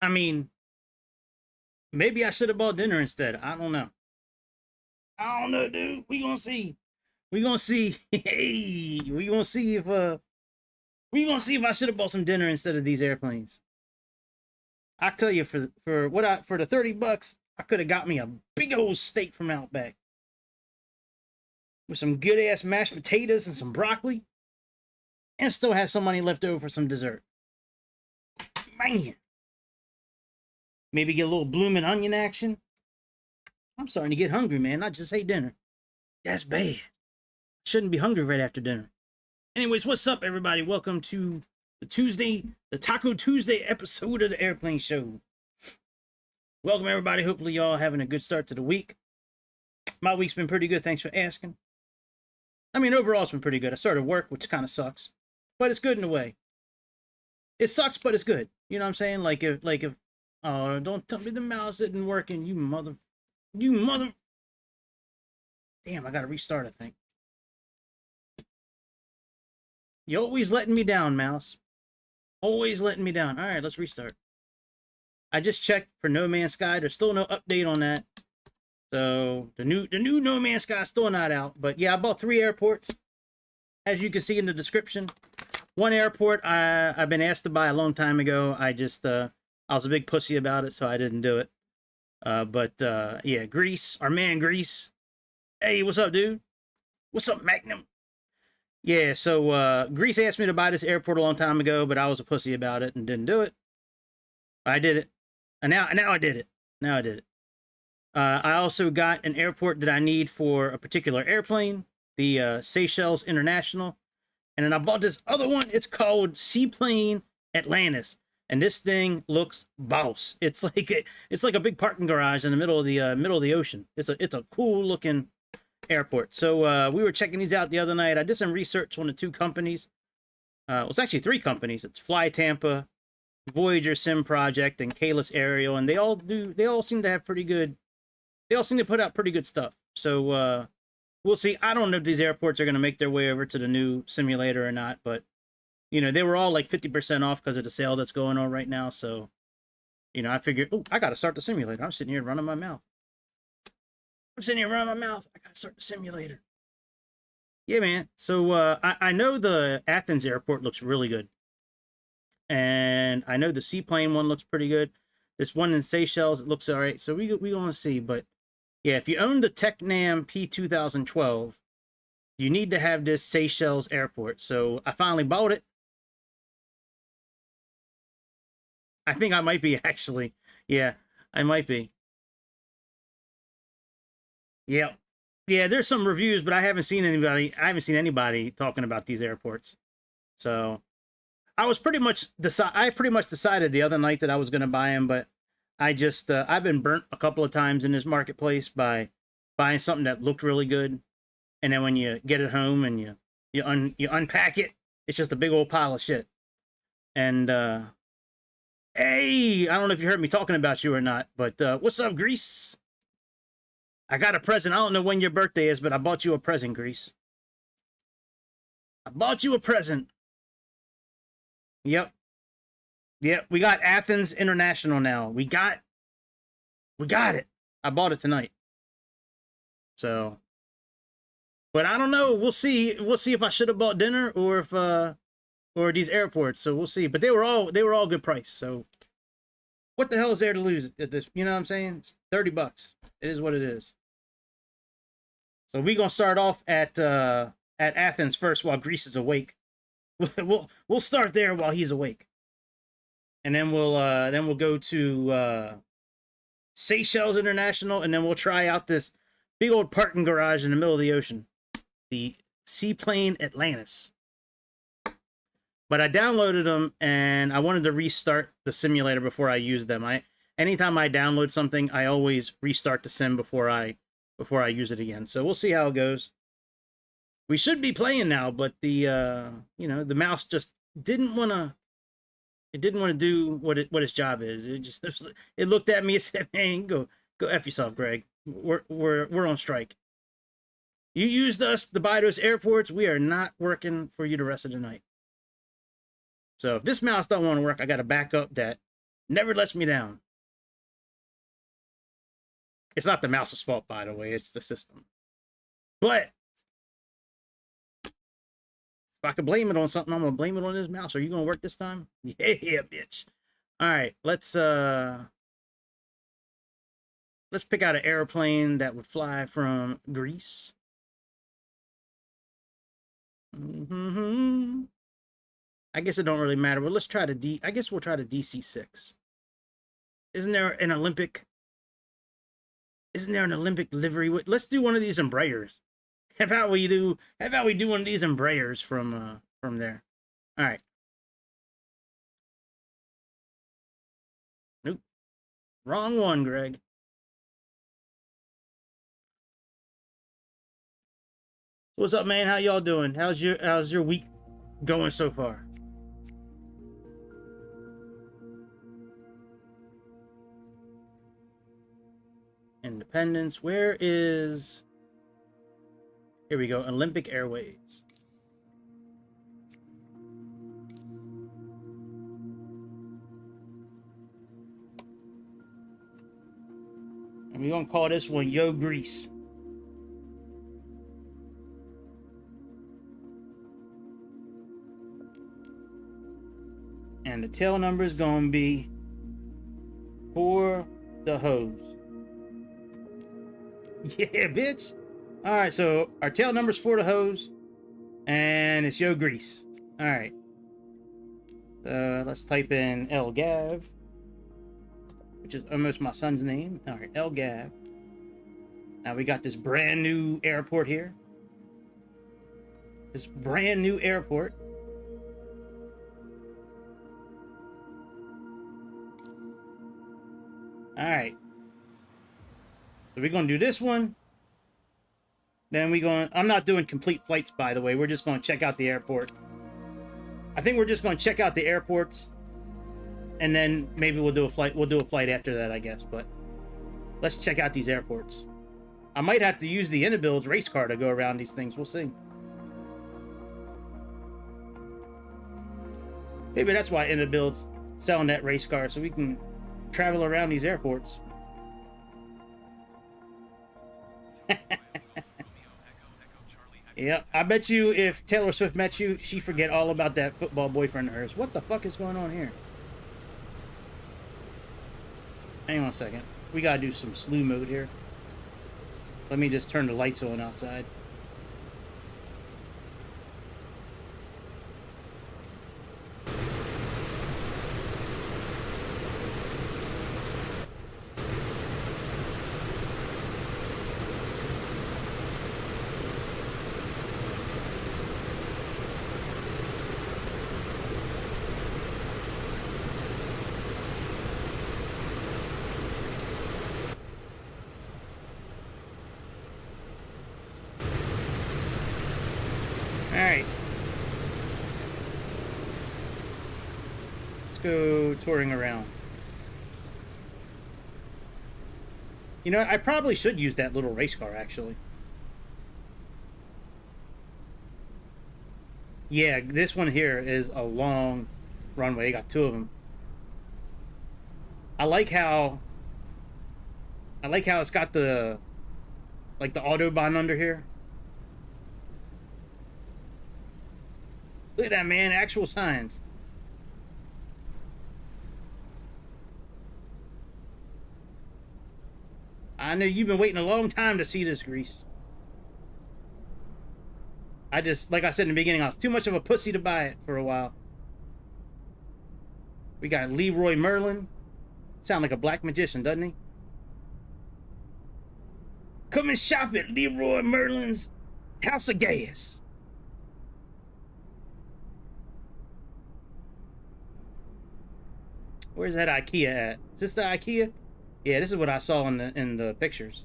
I mean, maybe I should have bought dinner instead. I don't know. I don't know, dude. We gonna see. We gonna see. Hey, we gonna see if I should have bought some dinner instead of these airplanes. I tell you, for the $30, I could have got me a big old steak from Outback with some good ass mashed potatoes and some broccoli, and still had some money left over for some dessert. Man, maybe get a little blooming onion action. I'm starting to get hungry, man. Not just ate dinner. That's bad. Shouldn't be hungry right after dinner. Anyways, what's up, everybody? Welcome to the Taco Tuesday episode of the Airplane Show. Welcome, everybody. Hopefully, y'all having a good start to the week. My week's been pretty good. Thanks for asking. I mean, overall, it's been pretty good. I started work, which kind of sucks, but it's good in a way. It sucks, but it's good. You know what I'm saying? Like if, oh, don't tell me the mouse isn't working, you mother. Damn, I gotta restart, I think. You're always letting me down, mouse. Always letting me down. All right, let's restart. I just checked for No Man's Sky. There's still no update on that. So the new No Man's Sky is still not out. But yeah, I bought 3 airports, as you can see in the description. One airport I've been asked to buy a long time ago. I was a big pussy about it, so I didn't do it. Yeah, Greece, our man Greece. Hey, what's up, dude? What's up, Magnum? Yeah, so Greece asked me to buy this airport a long time ago, but I was a pussy about it and didn't do it. I did it. And now I did it. Now I did it. I also got an airport that I need for a particular airplane, the Seychelles International. And then I bought this other one. It's called Seaplane Atlantis. And this thing looks boss. It's like a big parking garage in the middle of the ocean. It's a cool looking airport. So we were checking these out the other night. I did some research on the 2 companies. Well, it's actually 3 companies. It's Fly Tampa, Voyager Sim Project, and CAELUS Aerial, and they all seem to have pretty good. They all seem to put out pretty good stuff. So we'll see. I don't know if these airports are going to make their way over to the new simulator or not, but you know, they were all like 50% off because of the sale that's going on right now. So, you know, I figured, oh, I got to start the simulator. I'm sitting here running my mouth. I got to start the simulator. Yeah, man. So I know the Athens airport looks really good. And I know the seaplane one looks pretty good. This one in Seychelles, it looks all right. So we want to see. But yeah, if you own the TECNAM P2012, you need to have this Seychelles airport. So I finally bought it. I think I might be, actually. Yeah, I might be. Yeah. Yeah, there's some reviews, but I haven't seen anybody talking about these airports. So I pretty much decided the other night that I was going to buy them, but I've been burnt a couple of times in this marketplace by buying something that looked really good, and then when you get it home and you unpack it, it's just a big old pile of shit. And hey, I don't know if you heard me talking about you or not, but what's up, Greece? I got a present. I don't know when your birthday is, but I bought you a present, Greece. I bought you a present. Yep. Yep, we got Athens International now. We got it. I bought it tonight. So, but I don't know. We'll see. We'll see if I should have bought dinner or if or these airports. So we'll see. But they were all good price. So what the hell is there to lose at this? You know what I'm saying? It's $30. It is what it is. So we're gonna start off at Athens first while Greece is awake. We'll start there while he's awake, and then we'll go to Seychelles International, and then we'll try out this big old parking garage in the middle of the ocean, the Seaplane Atlantis. But I downloaded them, and I wanted to restart the simulator before I use them. Anytime I download something, I always restart the sim before I use it again. So we'll see how it goes. We should be playing now, but the you know, the mouse just didn't want to do what its job is. It looked at me and said, "Man, go F yourself, Greg. We're on strike. You used us to buy those airports. We are not working for you the rest of the night." So if this mouse don't want to work, I got a backup that Never lets me down. It's not the mouse's fault, by the way. It's the system. But if I could blame it on something, I'm gonna blame it on this mouse. Are you gonna work this time? Yeah, bitch. All right, let's pick out an airplane that would fly from Greece. I guess it don't really matter, but let's try the I guess we'll try the DC-6. Isn't there an Olympic livery? Let's do one of these Embraers. How about we do one of these Embraers from there? All right. Nope. Wrong one, Greg. What's up, man? How y'all doing? How's your week going so far? Independence. Where is... Here we go. Olympic Airways. And we're going to call this one Yo Greece. And the tail number is going to be for the hose. Yeah, bitch. All right, so our tail number's for the hose, and it's Yo Greece. All right. Let's type in LGAV, which is almost my son's name. All right, LGAV. Now we got this brand new airport here. This brand new airport. All right. So we're going to do this one. Then I'm not doing complete flights, by the way. We're just going to check out the airport. I think we're just going to check out the airports. And then maybe we'll do a flight. We'll do a flight after that, I guess. But let's check out these airports. I might have to use the Inabuild's race car to go around these things. We'll see. Maybe that's why Inabuild's selling that race car, so we can travel around these airports. Yeah, I bet you if Taylor Swift met you, she'd forget all about that football boyfriend of hers. What the fuck is going on here? Hang on a second. We gotta do some slew mode here. Let me just turn the lights on outside. Alright. Let's go touring around. You know, I probably should use that little race car, actually. Yeah, this one here is a long runway. You got two of them. I like how it's got the like the Autobahn under here. Look at that, man. Actual signs. I know you've been waiting a long time to see this, Grease. I just, like I said in the beginning, I was too much of a pussy to buy it for a while. We got Leroy Merlin. Sound like a black magician, doesn't he? Come and shop at Leroy Merlin's House of Gas. Where's that IKEA at? Is this the IKEA? Yeah, this is what I saw in the pictures.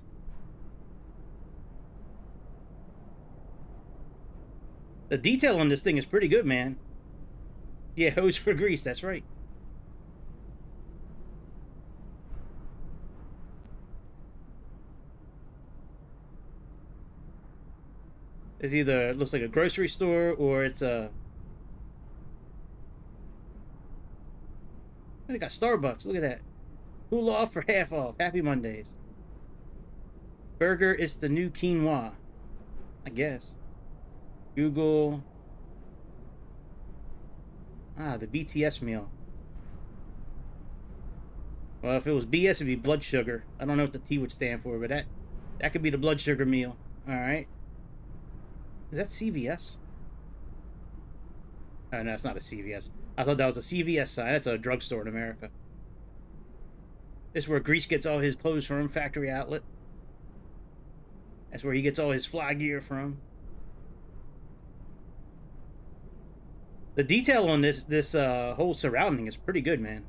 The detail on this thing is pretty good, man. Yeah, hose for grease, that's right. It's either looks like a grocery store or it's a They got Starbucks. Look at that. Cool off for half off. Happy Mondays. Burger is the new quinoa, I guess. Google. Ah, the BTS meal. Well, if it was BS, it'd be blood sugar. I don't know what the T would stand for, but that could be the blood sugar meal. All right. Is that CVS? Oh, no, it's not a CVS. I thought that was a CVS sign. That's a drugstore in America. This is where Greece gets all his clothes from, factory outlet. That's where he gets all his fly gear from. The detail on this whole surrounding is pretty good, man.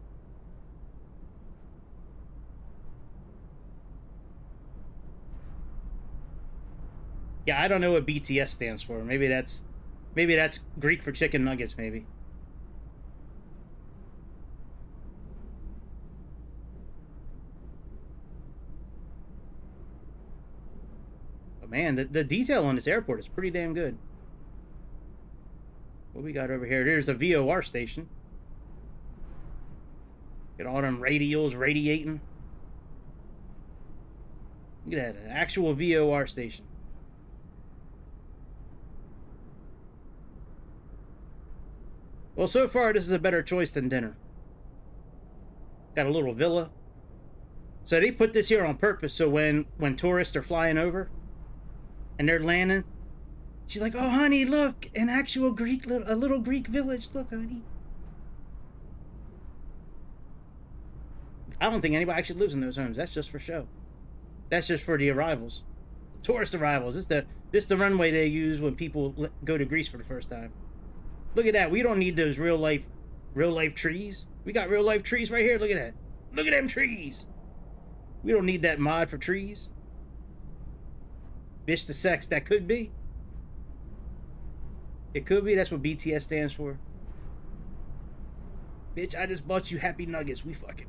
Yeah, I don't know what BTS stands for. Maybe that's Greek for chicken nuggets, maybe. But man, the detail on this airport is pretty damn good. What we got over here? There's a VOR station. Get all them radials radiating. Look at that, an actual VOR station. Well, so far, this is a better choice than dinner. Got a little villa. So they put this here on purpose, so when tourists are flying over and they're landing, she's like, oh, honey, look, an actual Greek, a little Greek village. Look, honey. I don't think anybody actually lives in those homes. That's just for show. That's just for the arrivals. Tourist arrivals. This the runway they use when people go to Greece for the first time. Look at that. We don't need those real life trees. We got real life trees right here. Look at that. Look at them trees. We don't need that mod for trees. Bitch the sex, that could be. It could be. That's what BTS stands for. Bitch, I just bought you happy nuggets. We fucking.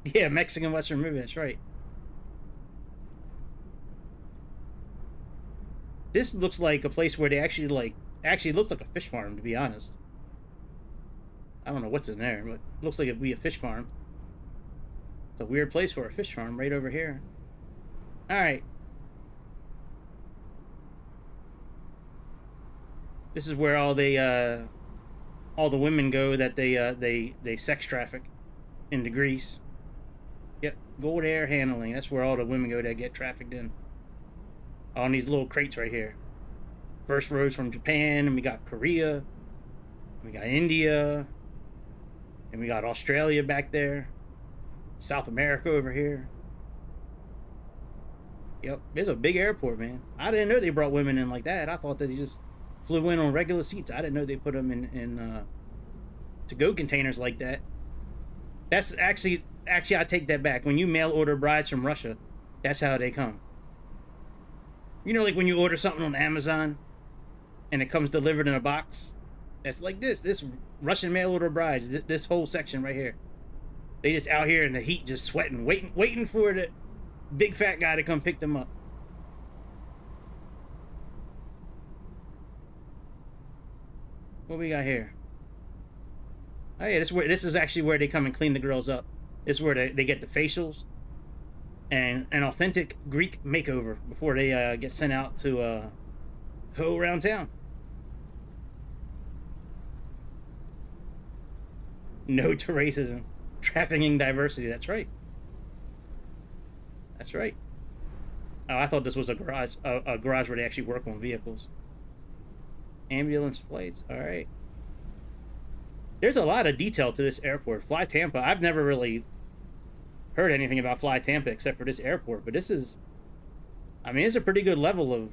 Yeah, Mexican Western movie. That's right. This looks like a place where they actually looks like a fish farm, to be honest. I don't know what's in there, but it looks like it'd be a fish farm. It's a weird place for a fish farm right over here. All right. This is where all the women go that they sex traffic into Greece. Yep, gold air handling. That's where all the women go that get trafficked in. On these little crates right here. First rows from Japan, and we got Korea, we got India, and we got Australia back there, South America over here. Yep, it's a big airport, man. I didn't know they brought women in like that. I thought that they just flew in on regular seats. I didn't know they put them in to-go containers like that. That's actually I take that back. When you mail order brides from Russia, that's how they come. You know, like when you order something on Amazon and it comes delivered in a box? That's like this Russian mail order brides, this whole section right here. They just out here in the heat, just sweating, waiting for the big fat guy to come pick them up. What we got here? Oh yeah, this is actually where they come and clean the girls up. This is where they get the facials and an authentic Greek makeover before they get sent out to hoe around town. No to racism. Trafficking diversity. That's right. That's right. Oh, I thought this was a garage where they actually work on vehicles. Ambulance flights. All right. There's a lot of detail to this airport. Fly Tampa. I've never really heard anything about Fly Tampa except for this airport, but this is, I mean, it's a pretty good level of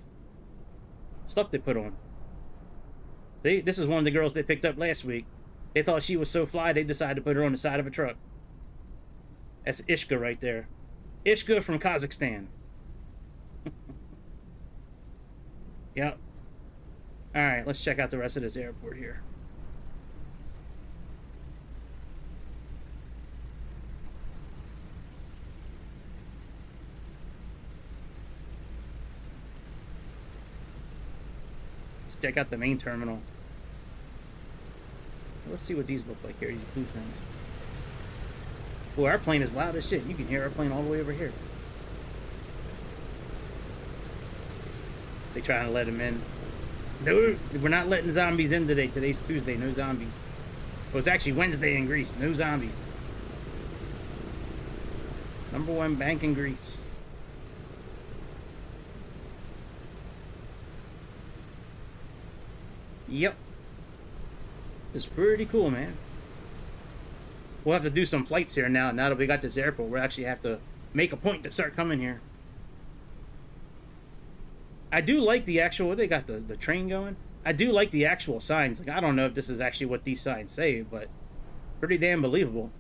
stuff they put on. This is one of the girls they picked up last week. They thought she was so fly, they decided to put her on the side of a truck. That's Ishka right there. Ishka from Kazakhstan. Yep. All right, let's check out the rest of this airport here. Check out the main terminal. Let's see what these look like here, these blue things. Well, our plane is loud as shit. You can hear our plane all the way over here. They trying to let them in. No, we're not letting zombies in today. Today's Tuesday, no zombies. Well, it's actually Wednesday in Greece, no zombies. #1 bank in Greece. Yep. It's pretty cool, man. We'll have to do some flights here now. Now that we got this airport, we'll actually have to make a point to start coming here. I do like the actual, they got the train going. I do like the actual signs. Like, I don't know if this is actually what these signs say, but pretty damn believable.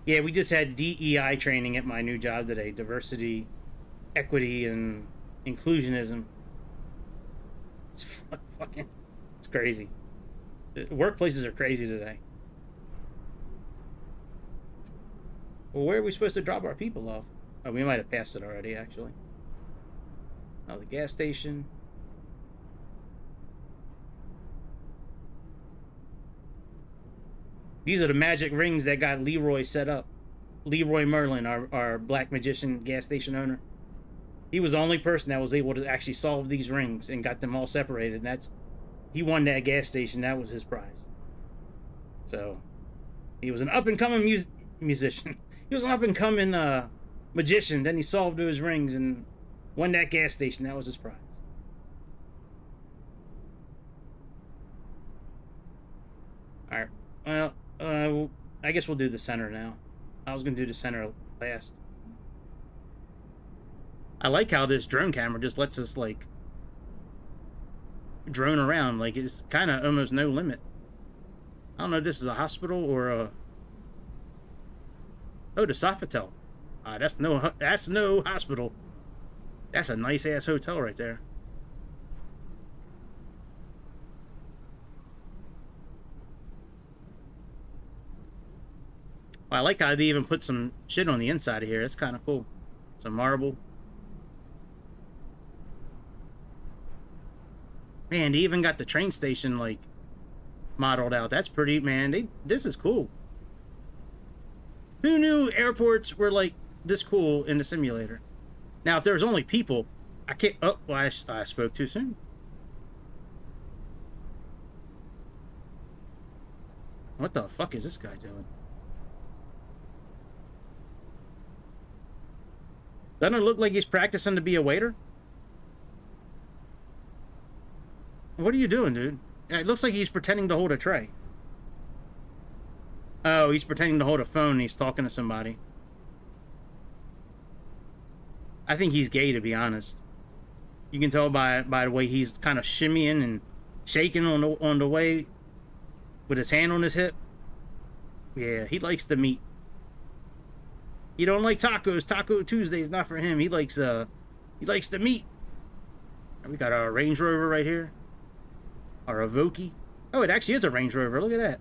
Yeah, we just had DEI training at my new job today. Diversity, equity, and inclusionism. It's fucking, it's crazy. Workplaces are crazy today. Well, where are we supposed to drop our people off? Oh, we might have passed it already, actually. Oh, the gas station. These are the magic rings that got Leroy set up. Leroy Merlin, our black magician gas station owner. He was the only person that was able to actually solve these rings and got them all separated. And he won that gas station. That was his prize. So, he was an up-and-coming musician. He was an up-and-coming magician. Then he solved those rings and won that gas station. That was his prize. All right. Well, I guess we'll do the center now. I was going to do the center last. I like how this drone camera just lets us, like, drone around. Like, it's kind of almost no limit. I don't know if this is a hospital or a... Oh, the Sofitel. That's no hospital. That's a nice-ass hotel right there. Well, I like how they even put some shit on the inside of here. It's kind of cool. Some marble. Man, they even got the train station, like, modeled out. That's pretty, man. This is cool. Who knew airports were, like, this cool in the simulator? Now, if there's only people, I can't... Oh, well, I spoke too soon. What the fuck is this guy doing? Doesn't it look like he's practicing to be a waiter? What are you doing, dude? It looks like he's pretending to hold a tray. Oh, he's pretending to hold a phone and he's talking to somebody. I think he's gay, to be honest. You can tell by the way he's kind of shimmying and shaking on the way with his hand on his hip. Yeah, he likes the meat. He don't like tacos. Taco Tuesday is not for him. He likes the meat. We got our Range Rover right here. Our Evoque. Oh, it actually is a Range Rover. Look at that.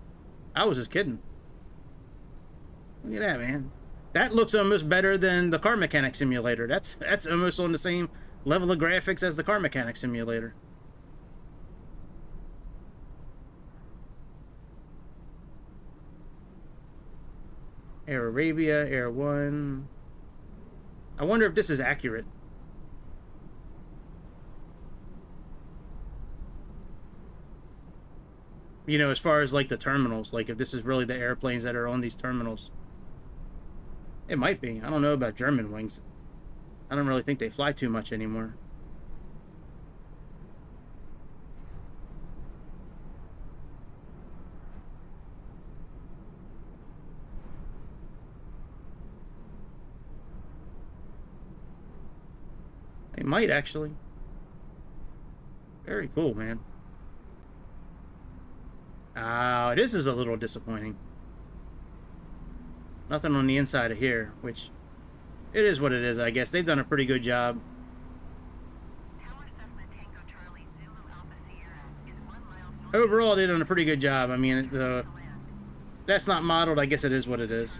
I was just kidding. Look at that, man. That looks almost better than the Car Mechanic Simulator. That's almost on the same level of graphics as the Car Mechanic Simulator. Air Arabia, Air 1. I wonder if this is accurate. You know, as far as, like, the terminals. Like, if this is really the airplanes that are on these terminals. It might be. I don't know about German wings. I don't really think they fly too much anymore. They might, actually. Very cool, man. This is a little disappointing. Nothing on the inside of here, which it is what it is, I guess. They've done a pretty good job. Overall, they've done a pretty good job. I mean, that's not modeled. I guess it is what it is.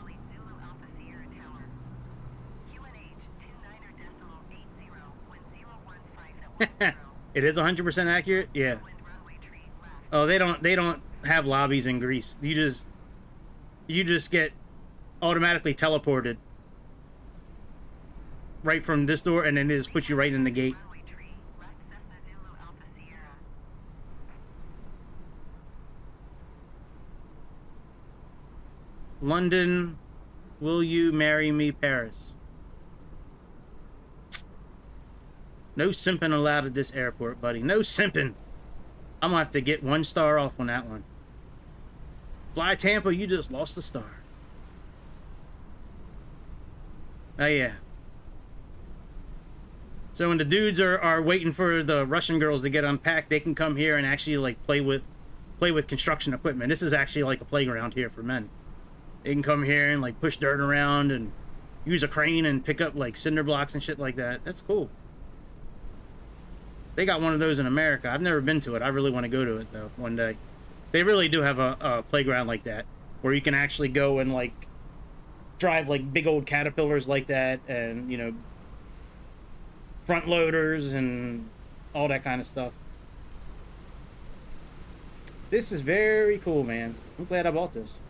It is 100% accurate? Yeah. Oh, they don't have lobbies in Greece. You just get automatically teleported right from this door, and then it just puts you right in the gate. London, will you marry me, Paris? No simping allowed at this airport, buddy. No simping. I'm gonna have to get 1 star off on that one. Fly Tampa, you just lost a star. Oh yeah. So when the dudes are waiting for the Russian girls to get unpacked, they can come here and actually like play with construction equipment. This is actually like a playground here for men. They can come here and like push dirt around and use a crane and pick up like cinder blocks and shit like that. That's cool. They got one of those in America. I've never been to it. I really want to go to it though one day. They really do have a playground like that where you can actually go and like drive like big old caterpillars like that, and you know, front loaders and all that kind of stuff. This is very cool, man. I'm glad I bought this.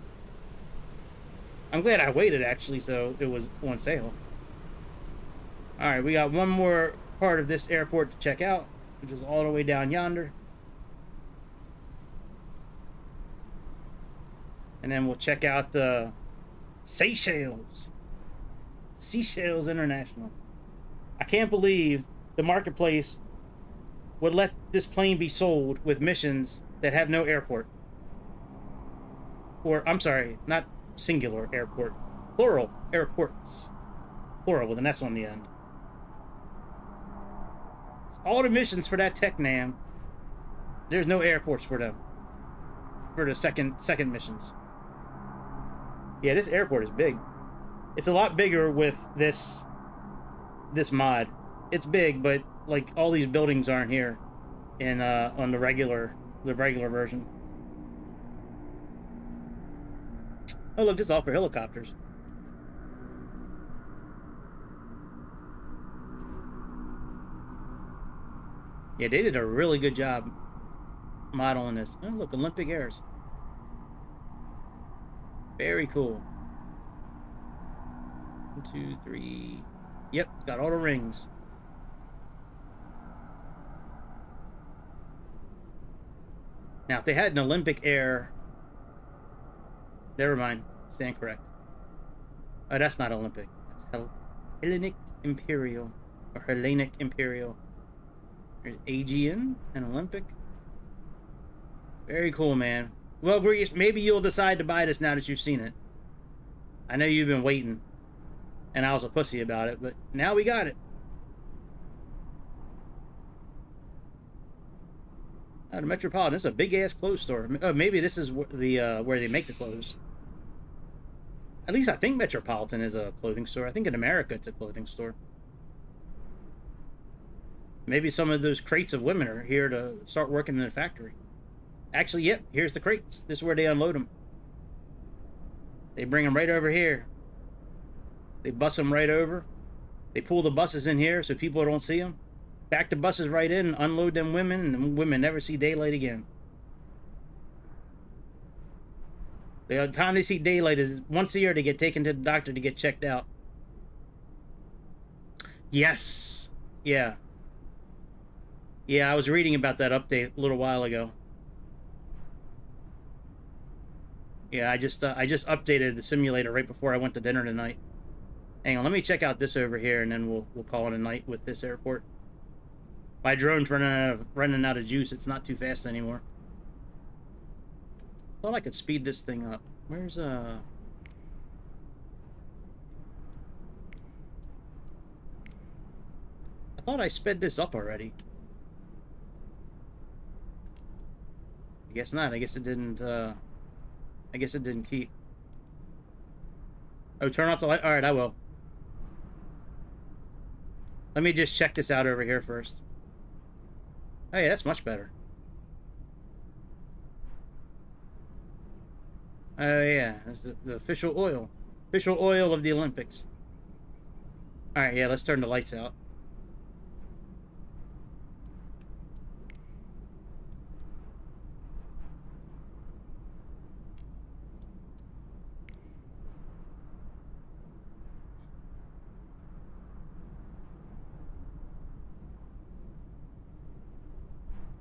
I'm glad I waited actually, so it was on sale. All right, we got one more part of this airport to check out, which is all the way down yonder. And then we'll check out the Seychelles. Seychelles International. I can't believe the marketplace would let this plane be sold with missions that have no airport. Or, I'm sorry, not singular airport. Plural airports. Plural with an S on the end. All the missions for that TECNAM, there's no airports for them. For the second missions. Yeah, this airport is big. It's a lot bigger with this mod. It's big, but like all these buildings aren't here in on the regular version. Oh look, this is all for helicopters. Yeah, they did a really good job modeling this. Oh look, Olympic Airs. Very cool. 1, 2, 3. Yep, got all the rings. Now, if they had an Olympic Air... Never mind. Stand correct. Oh, that's not Olympic. That's Hellenic Imperial. Or Hellenic Imperial. There's Aegean and Olympic. Very cool, man. Well, Greece, maybe you'll decide to buy this now that you've seen it. I know you've been waiting. And I was a pussy about it, but now we got it. Oh, the Metropolitan. This is a big-ass clothes store. Oh, maybe this is the where they make the clothes. At least I think Metropolitan is a clothing store. I think in America it's a clothing store. Maybe some of those crates of women are here to start working in the factory. Actually, yep, here's the crates. This is where they unload them. They bring them right over here. They bus them right over. They pull the buses in here so people don't see them. Back the buses right in, unload them women, and the women never see daylight again. The time they see daylight is once a year. They get taken to the doctor to get checked out. Yes. Yeah. Yeah, I was reading about that update a little while ago. Yeah, I just updated the simulator right before I went to dinner tonight. Hang on, let me check out this over here, and then we'll call it a night with this airport. My drone's running out of juice. It's not too fast anymore. Thought I could speed this thing up. Where's I thought I sped this up already. I guess not. I guess it didn't. I guess it didn't keep. Oh, turn off the light. All right, I will. Let me just check this out over here first. Oh yeah, that's much better. Oh yeah, that's the official oil. Official oil of the Olympics. Alright, yeah, let's turn the lights out.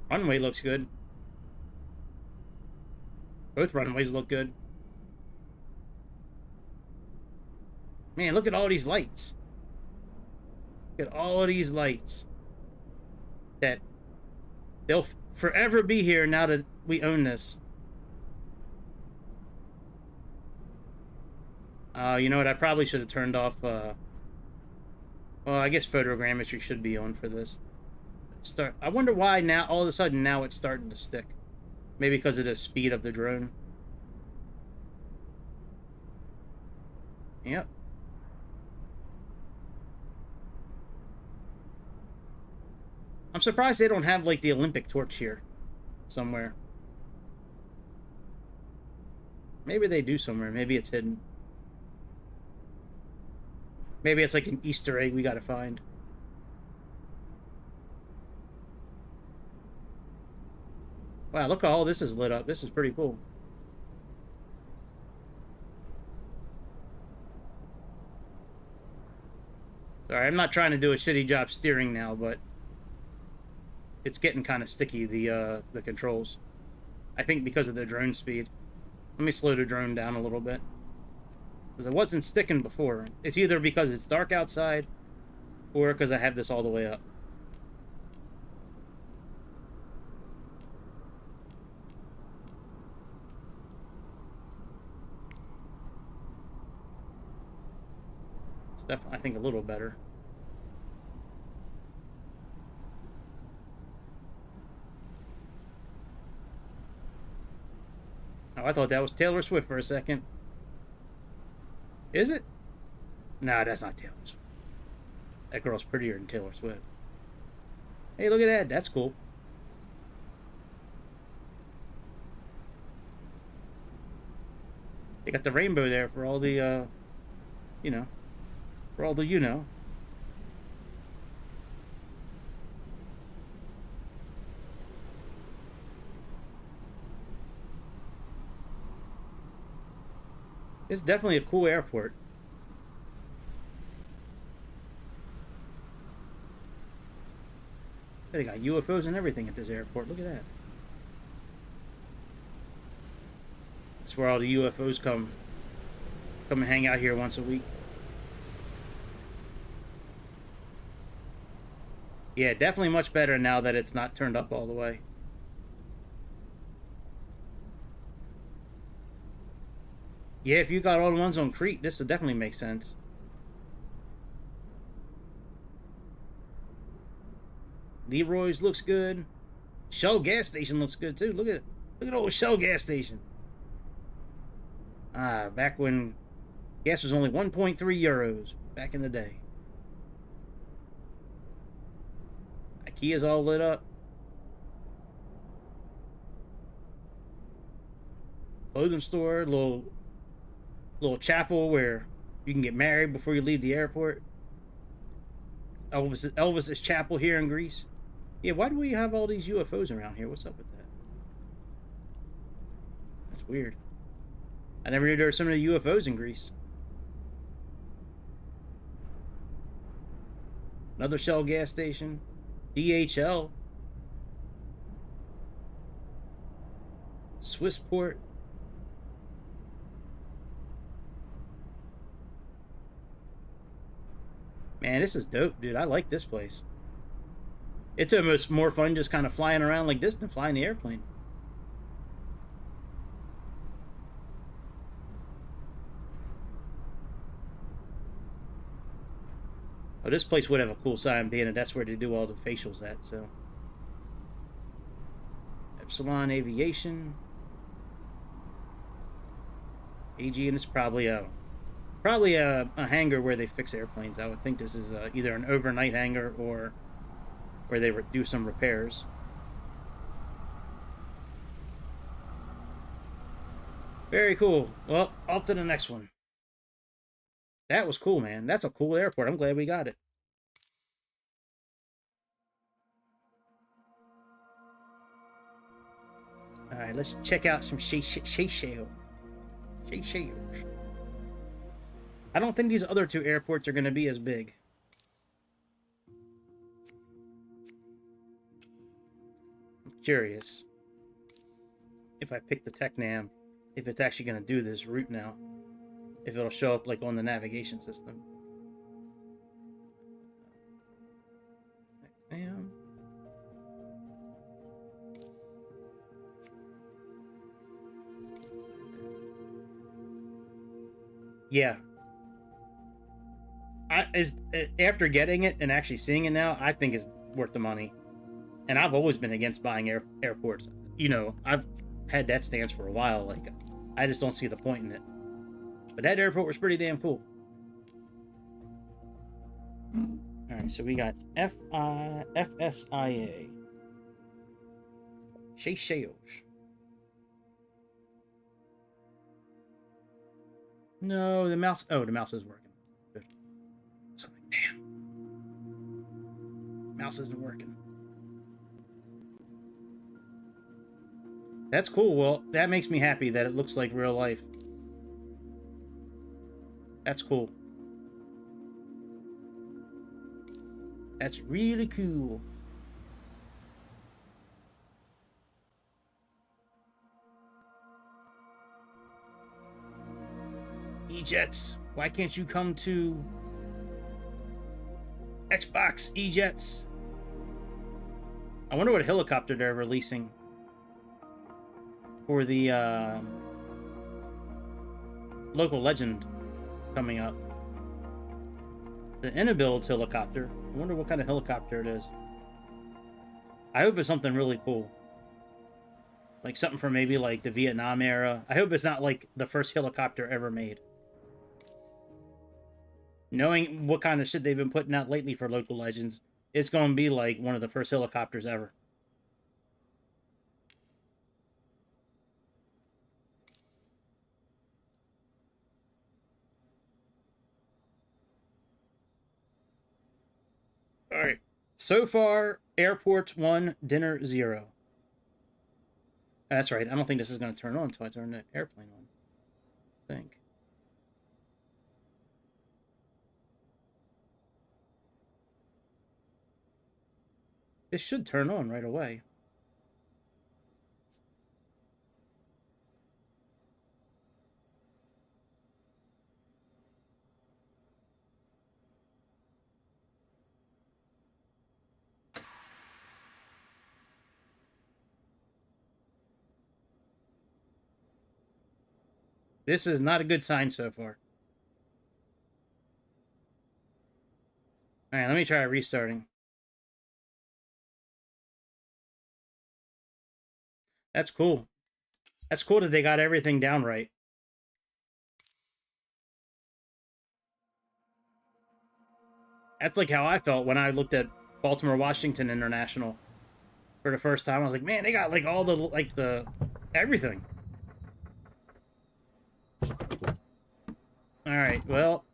Runway looks good. Both runways look good. Man, look at all these lights. Look at all of these lights. That they'll forever be here now that we own this. You know what? I probably should have turned off, well, I guess photogrammetry should be on for this. I wonder why now, all of a sudden, now it's starting to stick. Maybe because of the speed of the drone. Yep. I'm surprised they don't have, like, the Olympic torch here somewhere. Maybe they do somewhere. Maybe it's hidden. Maybe it's like an Easter egg we gotta find. Wow, look how all this is lit up. This is pretty cool. Sorry, I'm not trying to do a shitty job steering now, but it's getting kind of sticky, the controls. I think because of the drone speed. Let me slow the drone down a little bit. Because it wasn't sticking before. It's either because it's dark outside, or because I have this all the way up. It's definitely, I think, a little better. Oh, I thought that was Taylor Swift for a second. Is it? Nah, that's not Taylor Swift. That girl's prettier than Taylor Swift. Hey, look at that. That's cool. They got the rainbow there for all the, you know, for all the, you know. It's definitely a cool airport. They got UFOs and everything at this airport. Look at that. That's where all the UFOs come and hang out here once a week. Yeah, definitely much better now that it's not turned up all the way. Yeah, if you got all the ones on Crete, this would definitely make sense. Leroy's looks good. Shell gas station looks good too. Look at old Shell gas station. Back when gas was only 1.3 euros back in the day. IKEA's all lit up. Clothing store, little chapel where you can get married before you leave the airport. Elvis's chapel here in Greece. Yeah, why do we have all these UFOs around here? What's up with that? That's weird. I never knew there were so many UFOs in Greece. Another Shell gas station. DHL. Swissport. Man, this is dope, dude. I like this place. It's almost more fun just kind of flying around like this than flying the airplane. Oh, this place would have a cool sign being that that's where they do all the facials at, so. Epsilon Aviation. AG, and it's probably a hangar where they fix airplanes. I would think this is either an overnight hangar or where they do some repairs. Very cool. Well, off to the next one. That was cool, man. That's a cool airport. I'm glad we got it. All right, let's check out some Seychelles. I don't think these other two airports are going to be as big. curious if I pick the TECNAM, if it's actually going to do this route now. If it'll show up like on the navigation system. TECNAM. Yeah. After getting it and actually seeing it now, I think it's worth the money. And I've always been against buying airports. You know, I've had that stance for a while. Like, I just don't see the point in it. But that airport was pretty damn cool. All right, so we got FSIA. Seychelles. No, the mouse. Oh, the mouse is working. Good. So, damn. Mouse isn't working. That's cool. Well, that makes me happy that it looks like real life. That's cool. That's really cool. E-Jets, why can't you come to Xbox, E-Jets? I wonder what helicopter they're releasing for the local legend coming up. The Inabuilds helicopter. I wonder what kind of helicopter it is. I hope it's something really cool. Like something from maybe like the Vietnam era. I hope it's not like the first helicopter ever made. Knowing what kind of shit they've been putting out lately for local legends, it's going to be like one of the first helicopters ever. All right. So far, airports 1, dinner 0. That's right. I don't think this is going to turn on until I turn the airplane on. I think. This should turn on right away. This is not a good sign so far. All right, let me try restarting. That's cool. That's cool that they got everything down right. That's like how I felt when I looked at Baltimore Washington International for the first time. I was like, man, they got like all the everything. All right, well,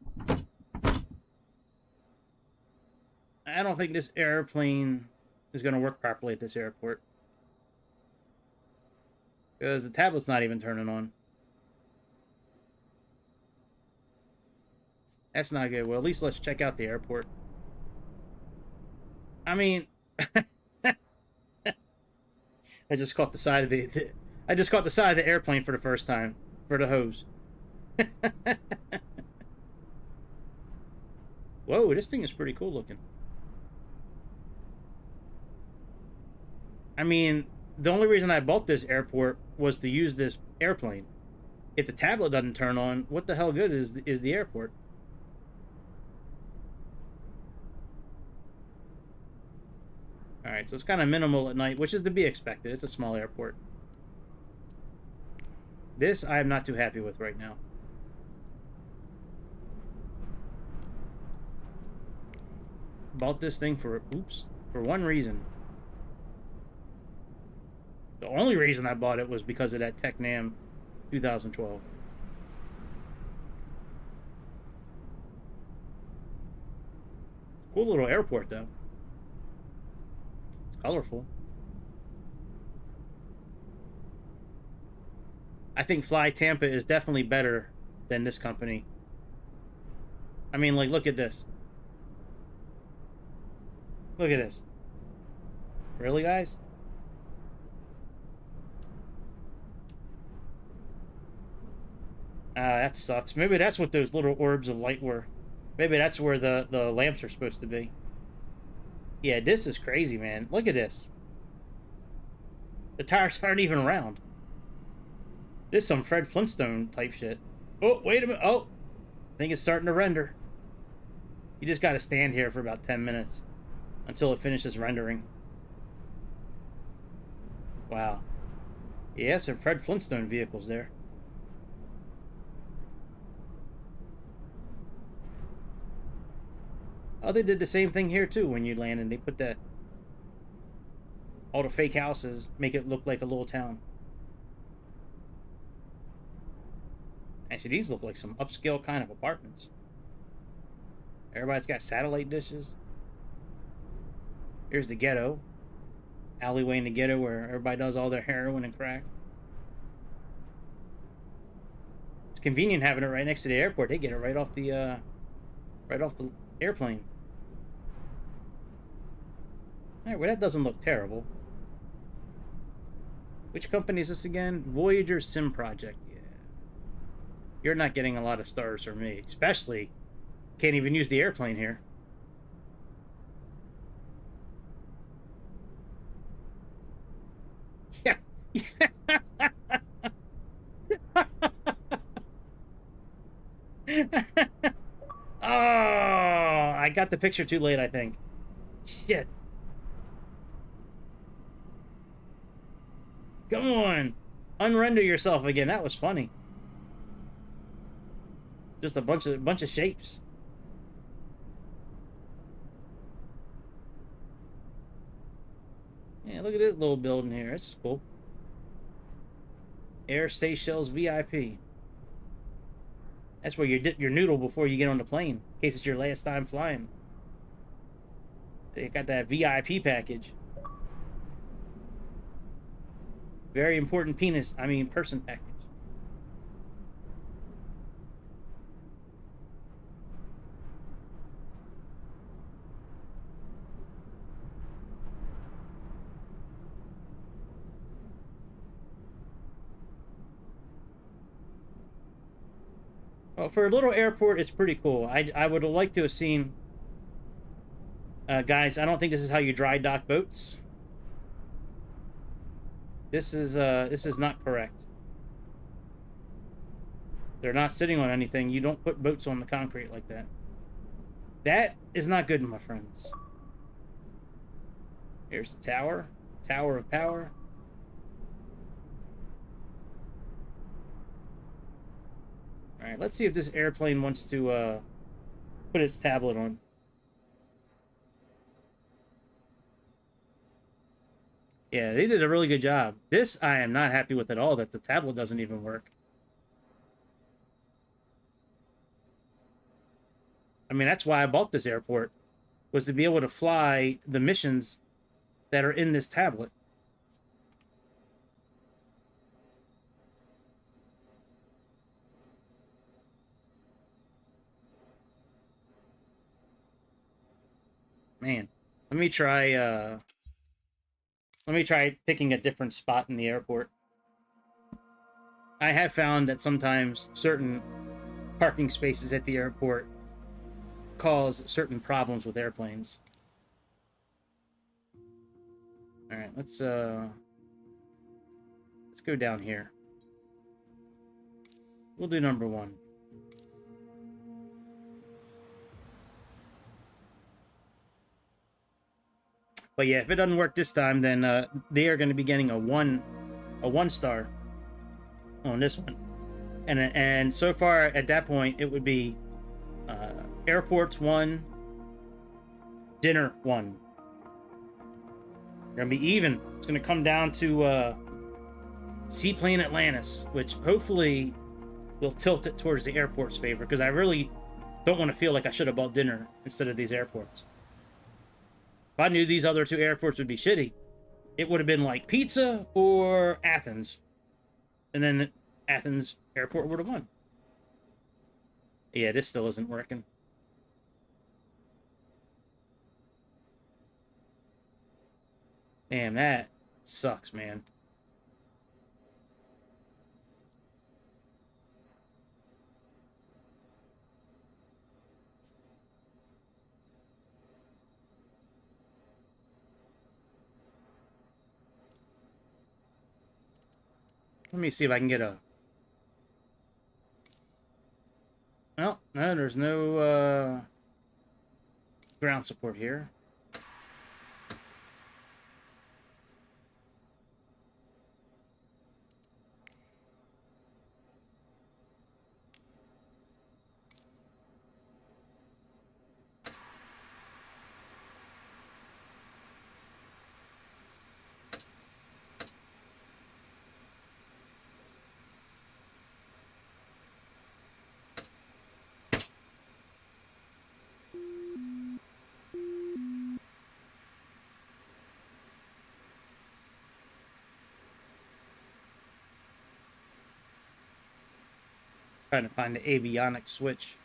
I don't think this airplane is going to work properly at this airport. Because the tablet's not even turning on. That's not good. Well, at least let's check out the airport. I mean, I just caught the side of I just caught the side of the airplane for the first time for the hose. Whoa, this thing is pretty cool looking. I mean, the only reason I bought this airport was to use this airplane. If the tablet doesn't turn on, what the hell good is the airport? Alright, so it's kind of minimal at night, which is to be expected. It's a small airport. This I am not too happy with right now. Bought this thing for one reason. The only reason I bought it was because of that TECNAM 2012. Cool little airport, though. It's colorful. I think Fly Tampa is definitely better than this company. I mean, like, look at this. Look at this. Really, guys? That sucks. Maybe that's what those little orbs of light were. Maybe that's where the lamps are supposed to be. Yeah, this is crazy, man. Look at this. The tires aren't even around. This is some Fred Flintstone type shit. Oh, wait a minute. Oh, I think it's starting to render. You just got to stand here for about 10 minutes until it finishes rendering. Wow. Yeah, some Fred Flintstone vehicles there. Oh, they did the same thing here too when you land, and they put that all the fake houses, make it look like a little town. Actually, these look like some upscale kind of apartments. Everybody's got satellite dishes. Here's the ghetto. Alleyway in the ghetto where everybody does all their heroin and crack. It's convenient having it right next to the airport. They get it right off the airplane. Alright, well that doesn't look terrible. Which company is this again? Voyager Sim Project. Yeah. You're not getting a lot of stars from me. Especially, can't even use the airplane here. Yeah. Oh, I got the picture too late, I think. Shit. Come on. Unrender yourself again. That was funny. Just a bunch of shapes. Yeah, look at this little building here. It's cool. Air Seychelles VIP. That's where you dip your noodle before you get on the plane, in case it's your last time flying. They got that VIP package. Very important person package. Well, for a little airport, it's pretty cool. I would have liked to have seen... guys, I don't think this is how you dry dock boats. This is not correct. They're not sitting on anything. You don't put boats on the concrete like that. That is not good, my friends. Here's the tower. Tower of Power. Alright, let's see if this airplane wants to put its tablet on. Yeah, they did a really good job. This I am not happy with at all, that the tablet doesn't even work. I mean, that's why I bought this airport, was to be able to fly the missions that are in this tablet. Man, let me try picking a different spot in the airport. I have found that sometimes certain parking spaces at the airport cause certain problems with airplanes. All right, let's go down here. We'll do number 1. But yeah, if it doesn't work this time, then they are going to be getting a one star on this one. And so far at that point, it would be airports 1, dinner 1. They're gonna be even. It's gonna come down to Seaplane Atlantis, which hopefully will tilt it towards the airport's favor, because I really don't want to feel like I should have bought dinner instead of these airports. If I knew these other 2 airports would be shitty, it would have been like pizza or Athens. And then Athens airport would have won. Yeah, this still isn't working. Damn, that sucks, man. Let me see if I can get a... Oh, no, there's no ground support here. Trying to find the avionics switch.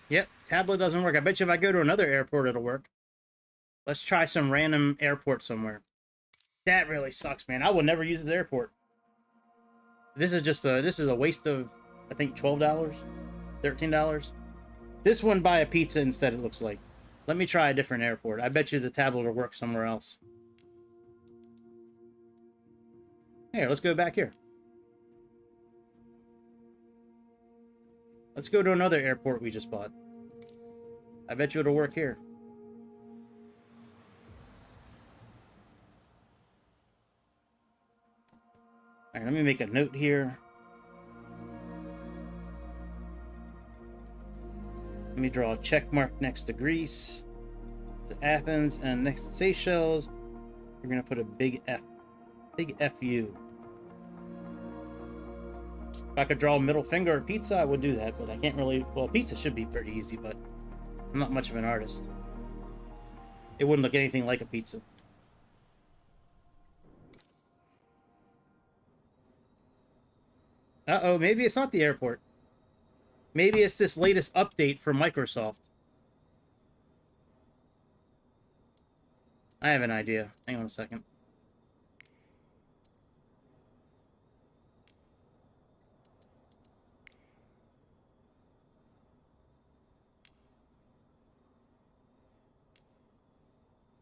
Yep, tablet doesn't work. I bet you if I go to another airport, it'll work. Let's try some random airport somewhere. That really sucks, man. I will never use this airport. This is just a waste of, I think, $12, $13. This one, buy a pizza instead, it looks like. Let me try a different airport. I bet you the tablet will work somewhere else. Here, let's go back here. Let's go to another airport we just bought. I bet you it'll work here. Alright, let me make a note here. Let me draw a check mark next to Greece, to Athens, and next to Seychelles. We're going to put a big F. Big FU. If I could draw a middle finger or pizza, I would do that, but I can't really... Well, pizza should be pretty easy, but I'm not much of an artist. It wouldn't look anything like a pizza. Uh-oh, maybe it's not the airport. Maybe it's this latest update for Microsoft. I have an idea. Hang on a second.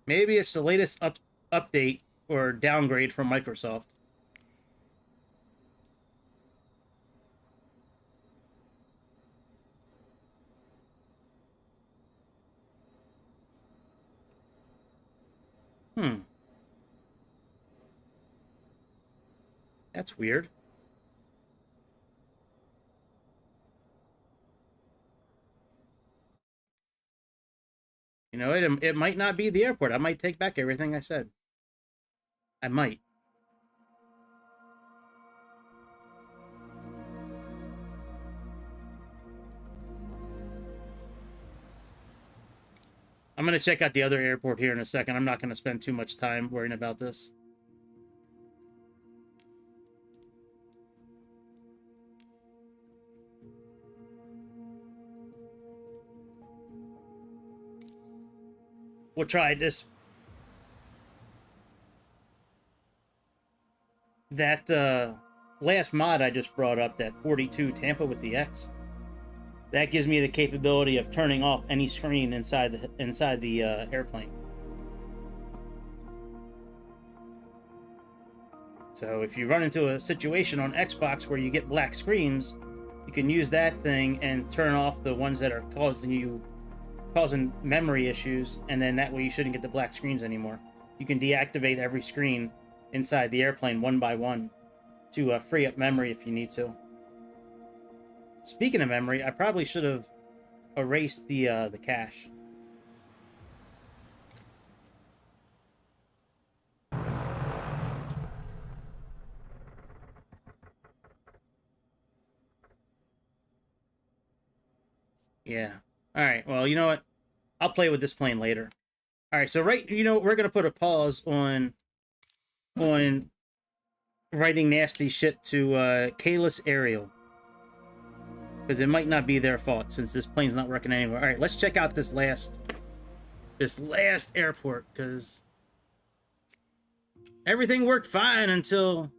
Maybe it's the latest update or downgrade from Microsoft. That's weird. You know, it might not be the airport. I might take back everything I said. I might. I'm going to check out the other airport here in a second. I'm not going to spend too much time worrying about this. We'll try this. That last mod I just brought up, that 42 Tampa with the X, that gives me the capability of turning off any screen inside the airplane. So if you run into a situation on Xbox where you get black screens, you can use that thing and turn off the ones that are causing memory issues, and then that way you shouldn't get the black screens anymore. You can deactivate every screen inside the airplane one by one to free up memory if you need to. Speaking of memory, I probably should have erased the cache. Yeah. All right. Well, you know what? I'll play with this plane later. All right. So we're gonna put a pause on writing nasty shit to CAELUS Aerial. because it might not be their fault since this plane's not working anymore. All right, let's check out this last airport, because everything worked fine until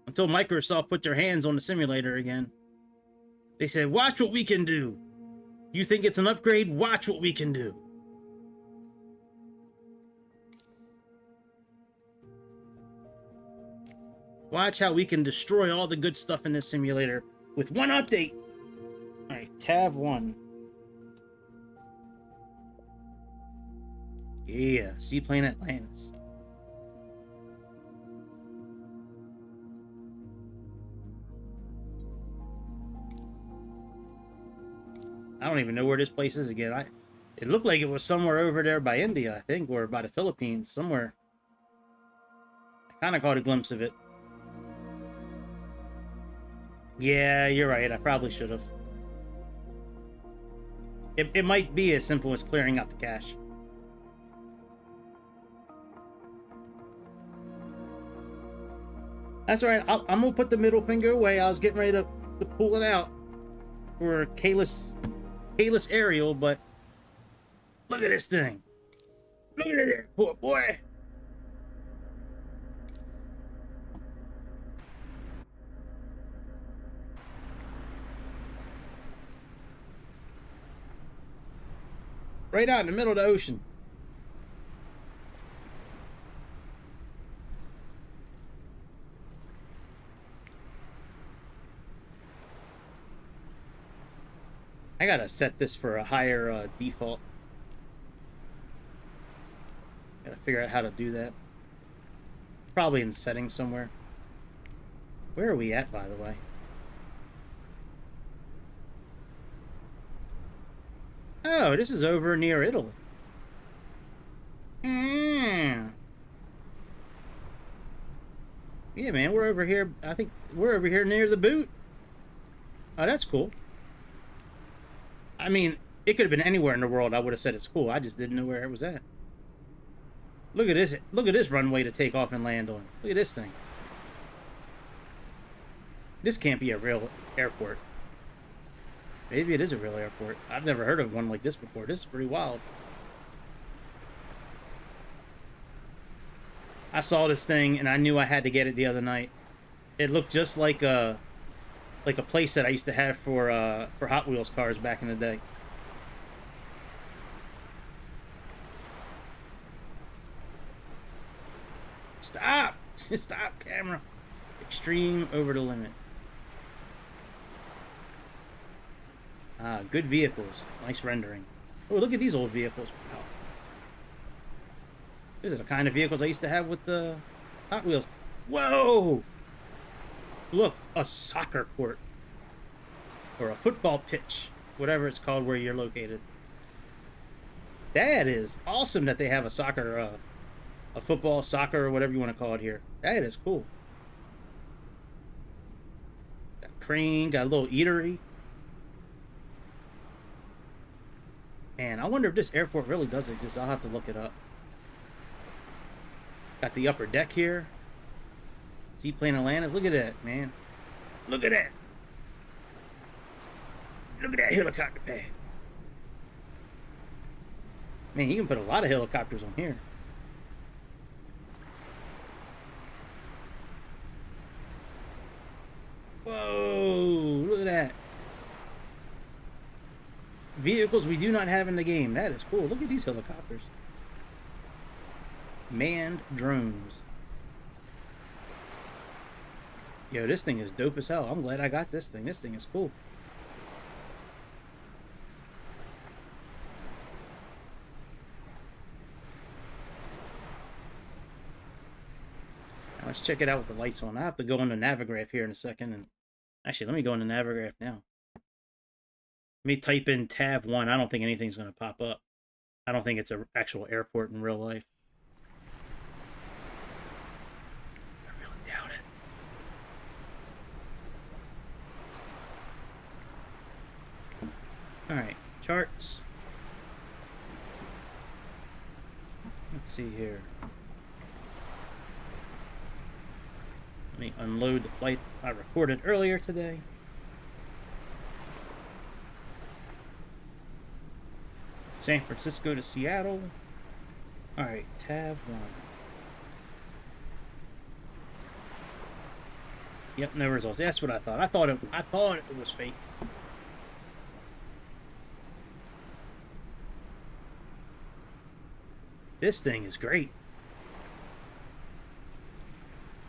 Microsoft put their hands on the simulator again. They said, watch what we can do. You think it's an upgrade? Watch what we can do. Watch how we can destroy all the good stuff in this simulator with one update. All right, tab 1. Yeah, Seaplane Atlantis. I don't even know where this place is again. It looked like it was somewhere over there by India, I think, or by the Philippines, somewhere. I kind of caught a glimpse of it. Yeah, you're right. I probably should have. It might be as simple as clearing out the cache. That's all right. I'm going to put the middle finger away. I was getting ready to pull it out for CAELUS aerial, but look at this thing. Look at it, poor boy. Right out in the middle of the ocean. I gotta set this for a higher default. Gotta figure out how to do that. Probably in settings somewhere. Where are we at, by the way? Oh, this is over near Italy. Yeah, man, we're over here. I think we're over here near the boot. Oh, that's cool. I mean, it could have been anywhere in the world. I would have said it's cool. I just didn't know where it was at. Look at this. Look at this runway to take off and land on. Look at this thing. This can't be a real airport. Maybe it is a real airport. I've never heard of one like this before. This is pretty wild. I saw this thing and I knew I had to get it the other night. It looked just like a place that I used to have for Hot Wheels cars back in the day. Stop! Stop, camera. Extreme over the limit. Ah, good vehicles. Nice rendering. Oh, look at these old vehicles. Wow. These are the kind of vehicles I used to have with the Hot Wheels. Whoa! Look, a soccer court. Or a football pitch. Whatever it's called where you're located. That is awesome that they have a soccer, a football, soccer, or whatever you want to call it here. That is cool. Got a crane, got a little eatery. Man, I wonder if this airport really does exist. I'll have to look it up. Got the upper deck here. Seaplane Atlantis. Look at that, man. Look at that. Look at that helicopter pad. Man, you can put a lot of helicopters on here. Whoa, look at that. Vehicles we do not have in the game. That is cool. Look at these helicopters. Manned drones. Yo, this thing is dope as hell. I'm glad I got this thing. This thing is cool. Now let's check it out with the lights on. I have to go into Navigraph here in a second. And actually, let me go into Navigraph now. Let me type in tab 1. I don't think anything's going to pop up. I don't think it's an actual airport in real life. I really doubt it. Alright, charts. Let's see here. Let me unload the flight I recorded earlier today. San Francisco to Seattle. All right, tab 1. Yep, no results. That's what I thought. I thought it was fake. This thing is great.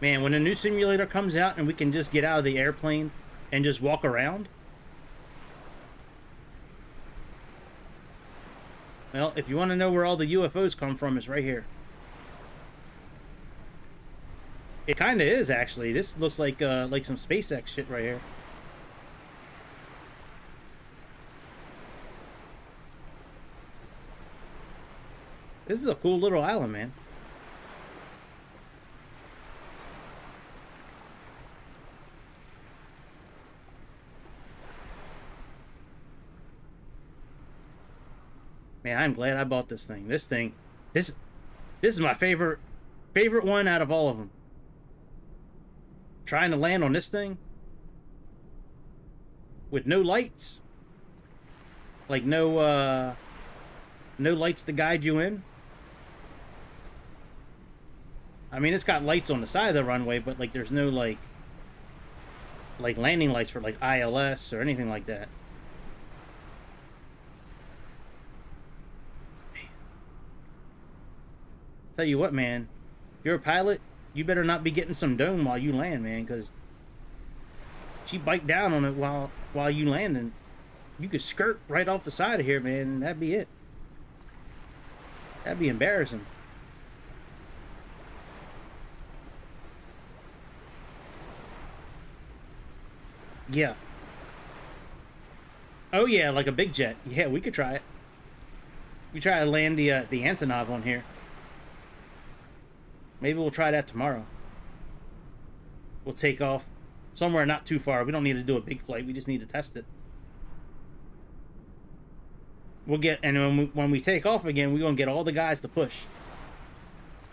Man, when a new simulator comes out and we can just get out of the airplane and just walk around. Well, if you want to know where all the UFOs come from, it's right here. It kind of is, actually. This looks like some SpaceX shit right here. This is a cool little island, man. Man, I'm glad I bought this thing. This is my favorite one out of all of them. Trying to land on this thing with no lights, like no lights to guide you in. I mean, it's got lights on the side of the runway, but like there's no like landing lights for like ILS or anything like that. Tell you what, man, if you're a pilot, you better not be getting some dome while you land, man, because she bite down on it while you landing. You could skirt right off the side of here, man, and that'd be it. That'd be embarrassing. Yeah. Oh yeah, like a big jet. Yeah, we could try it. We try to land the Antonov on here. Maybe we'll try that tomorrow. We'll take off somewhere not too far. We don't need to do a big flight. We just need to test it. We'll get, and when we take off again, we're gonna get all the guys to push.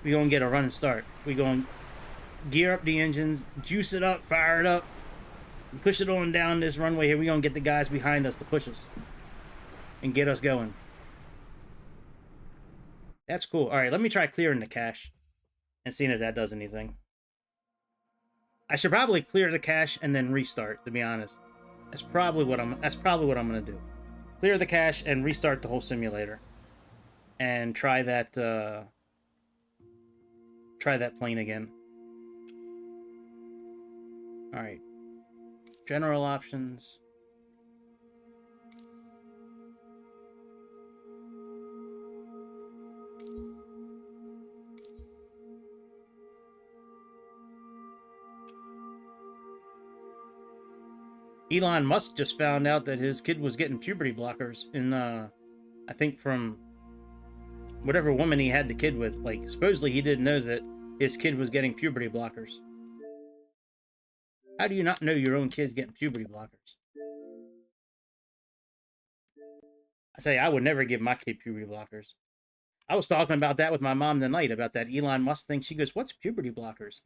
We're gonna get a run and start. We're gonna gear up the engines, juice it up, fire it up, and push it on down this runway here. We're gonna get the guys behind us to push us and get us going. That's cool. All right, let me try clearing the cache and seeing if that does anything. I should probably clear the cache and then restart, to be honest. That's probably what I'm gonna do. Clear the cache and restart the whole simulator. And try that plane again. Alright. General options. Elon Musk just found out that his kid was getting puberty blockers in, I think from whatever woman he had the kid with. Like, supposedly he didn't know that his kid was getting puberty blockers. How do you not know your own kid's getting puberty blockers? I tell you, I would never give my kid puberty blockers. I was talking about that with my mom tonight, about that Elon Musk thing. She goes, what's puberty blockers?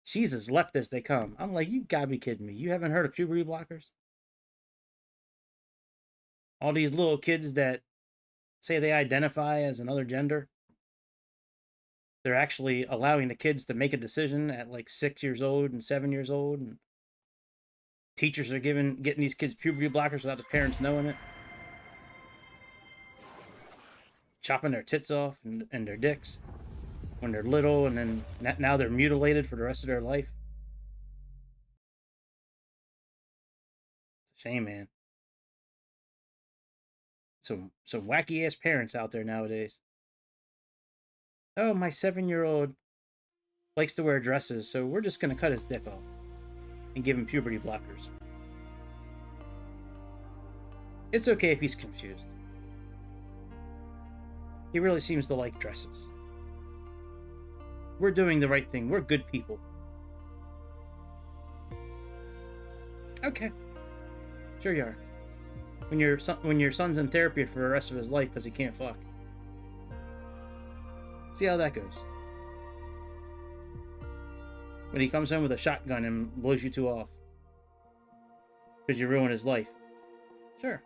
She's as left as they come. I'm like, you gotta be kidding me. You haven't heard of puberty blockers? All these little kids that say they identify as another gender, they're actually allowing the kids to make a decision at like 6 years old and 7 years old, and teachers are getting these kids puberty blockers without the parents knowing it. Chopping their tits off and their dicks when they're little, and then now they're mutilated for the rest of their life. It's a shame, man. Some wacky ass parents out there nowadays. Oh, my 7-year-old likes to wear dresses, so we're just gonna cut his dick off and give him puberty blockers. It's okay if he's confused. He really seems to like dresses. We're doing the right thing. We're good people. Okay. Sure you are. When your son's in therapy for the rest of his life because he can't fuck. See how that goes. When he comes home with a shotgun and blows you two off. Because you ruined his life. Sure.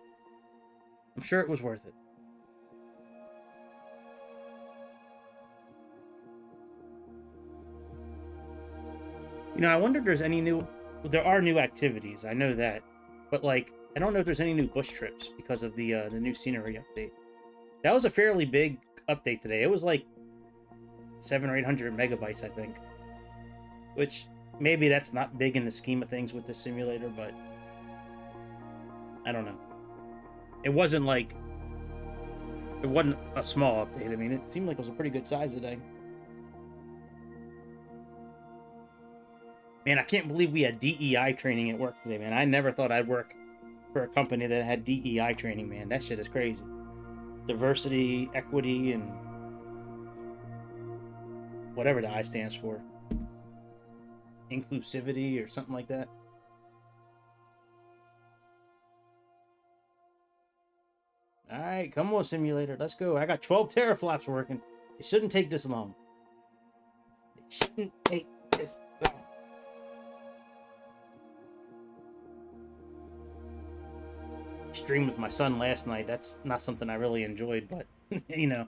I'm sure it was worth it. You know, I wonder if there's any new... Well, there are new activities, I know that. But, like, I don't know if there's any new bush trips because of the new scenery update. That was a fairly big update today. It was like 700 or 800 megabytes, I think. Which, maybe that's not big in the scheme of things with this simulator, but... I don't know. It wasn't like... It wasn't a small update. I mean, it seemed like it was a pretty good size today. Man, I can't believe we had DEI training at work today, man. I never thought I'd work for a company that had DEI training, man. That shit is crazy. Diversity, equity, and whatever the I stands for. Inclusivity or something like that. Alright, come on, simulator. Let's go. I got 12 teraflops working. It shouldn't take this long. It shouldn't take this long. Streamed with my son last night. That's not something I really enjoyed, but, you know.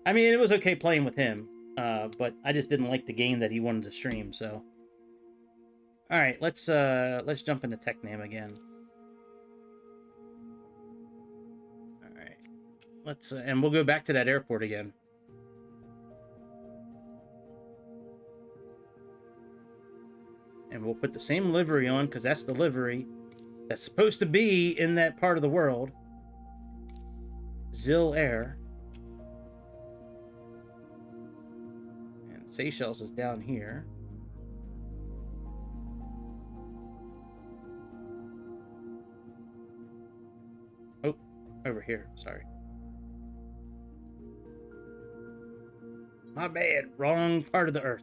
I mean, it was okay playing with him, but I just didn't like the game that he wanted to stream, so. Alright, let's jump into TECNAM again. Let's and we'll go back to that airport again. And we'll put the same livery on, because that's the livery that's supposed to be in that part of the world. Zil Air. And Seychelles is down here. Oh, over here, sorry. My bad. Wrong part of the earth.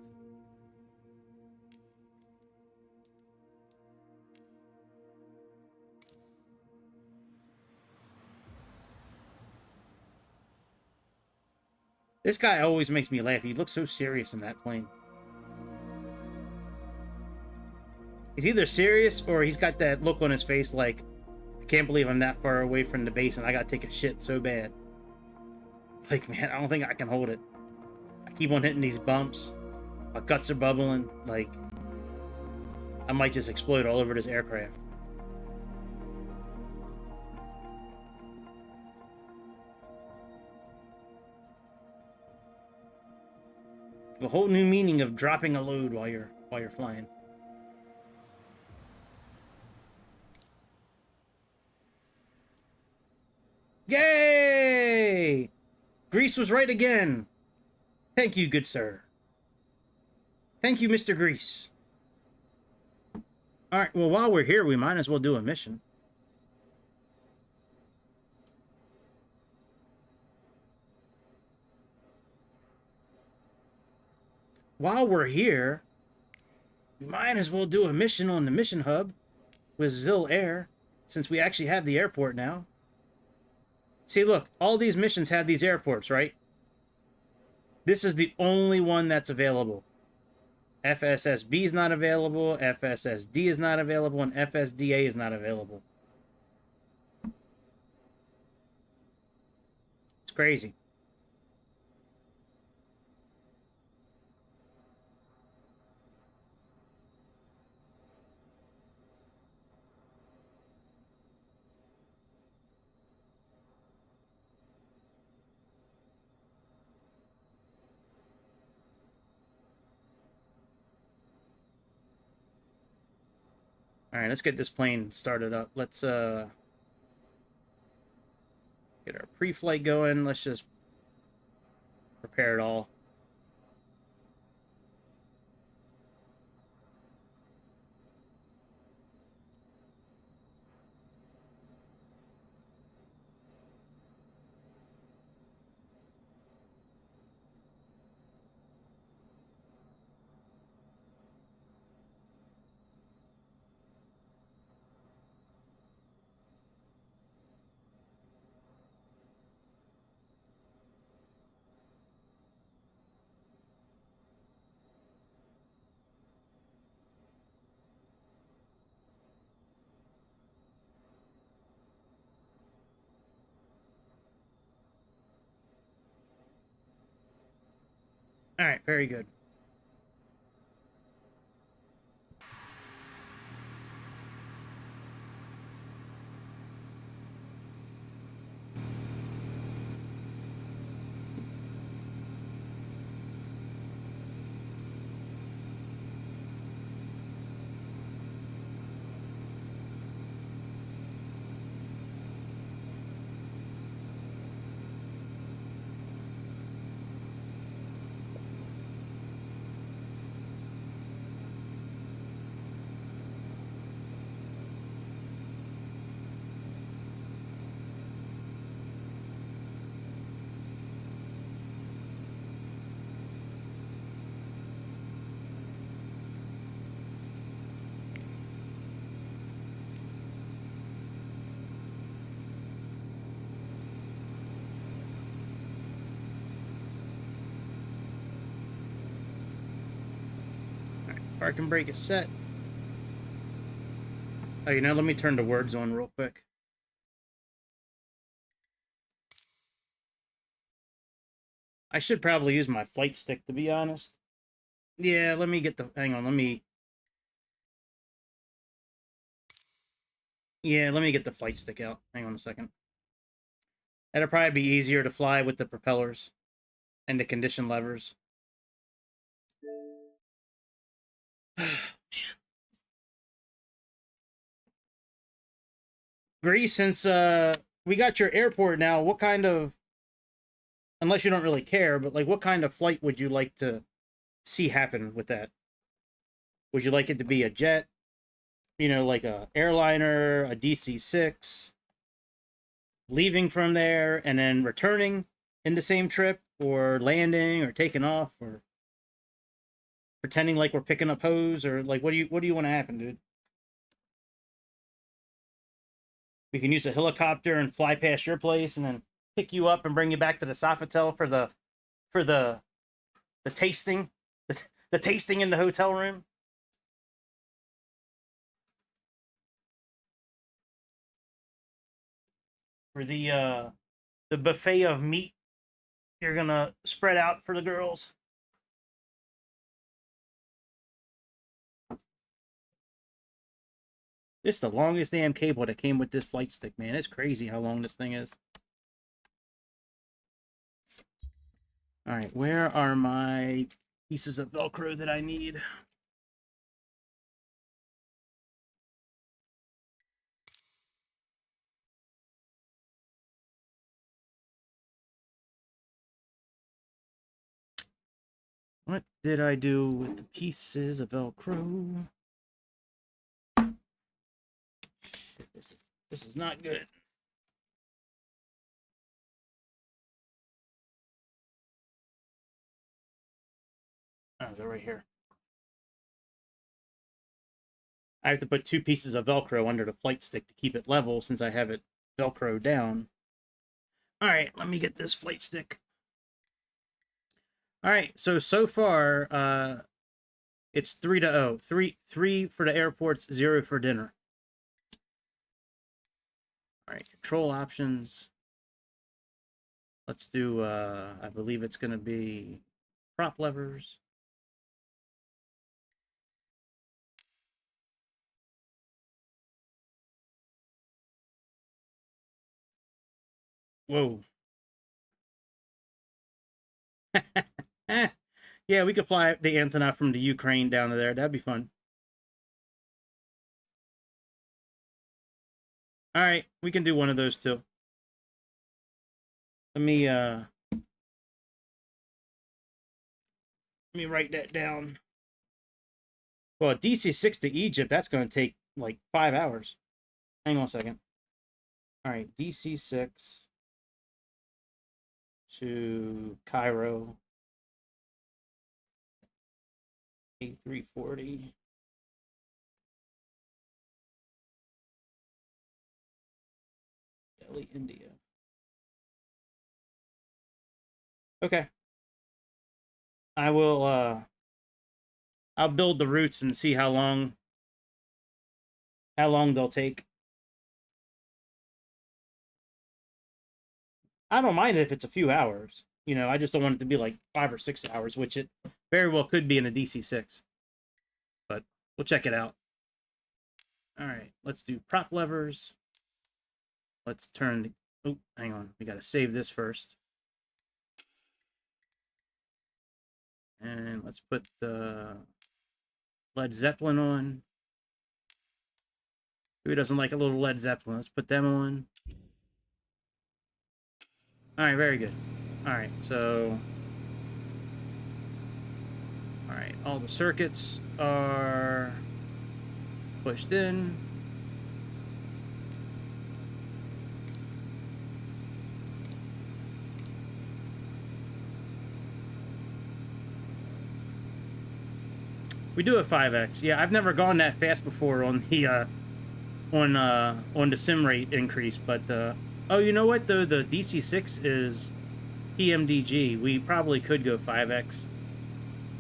This guy always makes me laugh. He looks so serious in that plane. He's either serious or he's got that look on his face like, I can't believe I'm that far away from the base and I gotta take a shit so bad. Like, man, I don't think I can hold it. I keep on hitting these bumps. My guts are bubbling. Like, I might just explode all over this aircraft. A whole new meaning of dropping a load while you're flying. Yay! Greece was right again. Thank you, good sir. Thank you, Mr. Grease. Alright, well, while we're here, we might as well do a mission. While we're here, we might as well do a mission on the mission hub with Zil Air, since we actually have the airport now. See, look, all these missions have these airports, right? This is the only one that's available. FSSB is not available, FSSD is not available, and FSDA is not available. It's crazy. All right, let's get this plane started up. Let's get our pre-flight going. Let's just prepare it all. All right, very good. Parking brake is set. Oh, you know, let me turn the words on real quick. I should probably use my flight stick, to be honest. Yeah, let me get the... Hang on, let me... Yeah, let me get the flight stick out. Hang on a second. That'll probably be easier to fly with the propellers and the condition levers. Greece, since we got your airport now, what kind of... Unless you don't really care, but like what kind of flight would you like to see happen with that? Would you like it to be a jet? You know, like a airliner, a DC-6, leaving from there and then returning in the same trip, or landing or taking off, or pretending like we're picking up hose, or like what do you want to happen, dude? We can use a helicopter and fly past your place and then pick you up and bring you back to the Sofitel for the tasting, the tasting in the hotel room. For the buffet of meat you're gonna spread out for the girls. This is the longest damn cable that came with this flight stick, man. It's crazy how long this thing is. All right, where are my pieces of Velcro that I need? What did I do with the pieces of Velcro? Shit, this is not good. Oh, they're right here. I have to put 2 pieces of Velcro under the flight stick to keep it level since I have it Velcro down. All right, let me get this flight stick. All right, so far, it's 3-0. 3 for the airports, 0 for dinner. All right, control options. Let's do, I believe it's going to be prop levers. Whoa. Yeah, we could fly the antenna from the Ukraine down to there. That'd be fun. All right, we can do one of those too. Let me write that down. Well, DC-6 to Egypt, that's going to take like 5 hours. Hang on a second. All right, DC-6 to Cairo. A340. Delhi, India. Okay. I will I'll build the routes and see how long they'll take. I don't mind it if it's a few hours. You know, I just don't want it to be like 5 or 6 hours, which it very well could be in a DC-6. But we'll check it out. All right, let's do prop levers. Let's turn the... Oh, hang on. We got to save this first. And let's put the Led Zeppelin on. Who doesn't like a little Led Zeppelin? Let's put them on. All right, very good. All right, so... All right, all the circuits are pushed in. We do have 5x. Yeah, I've never gone that fast before on the sim rate increase, but oh, you know what though? The DC-6 is PMDG. We probably could go 5x,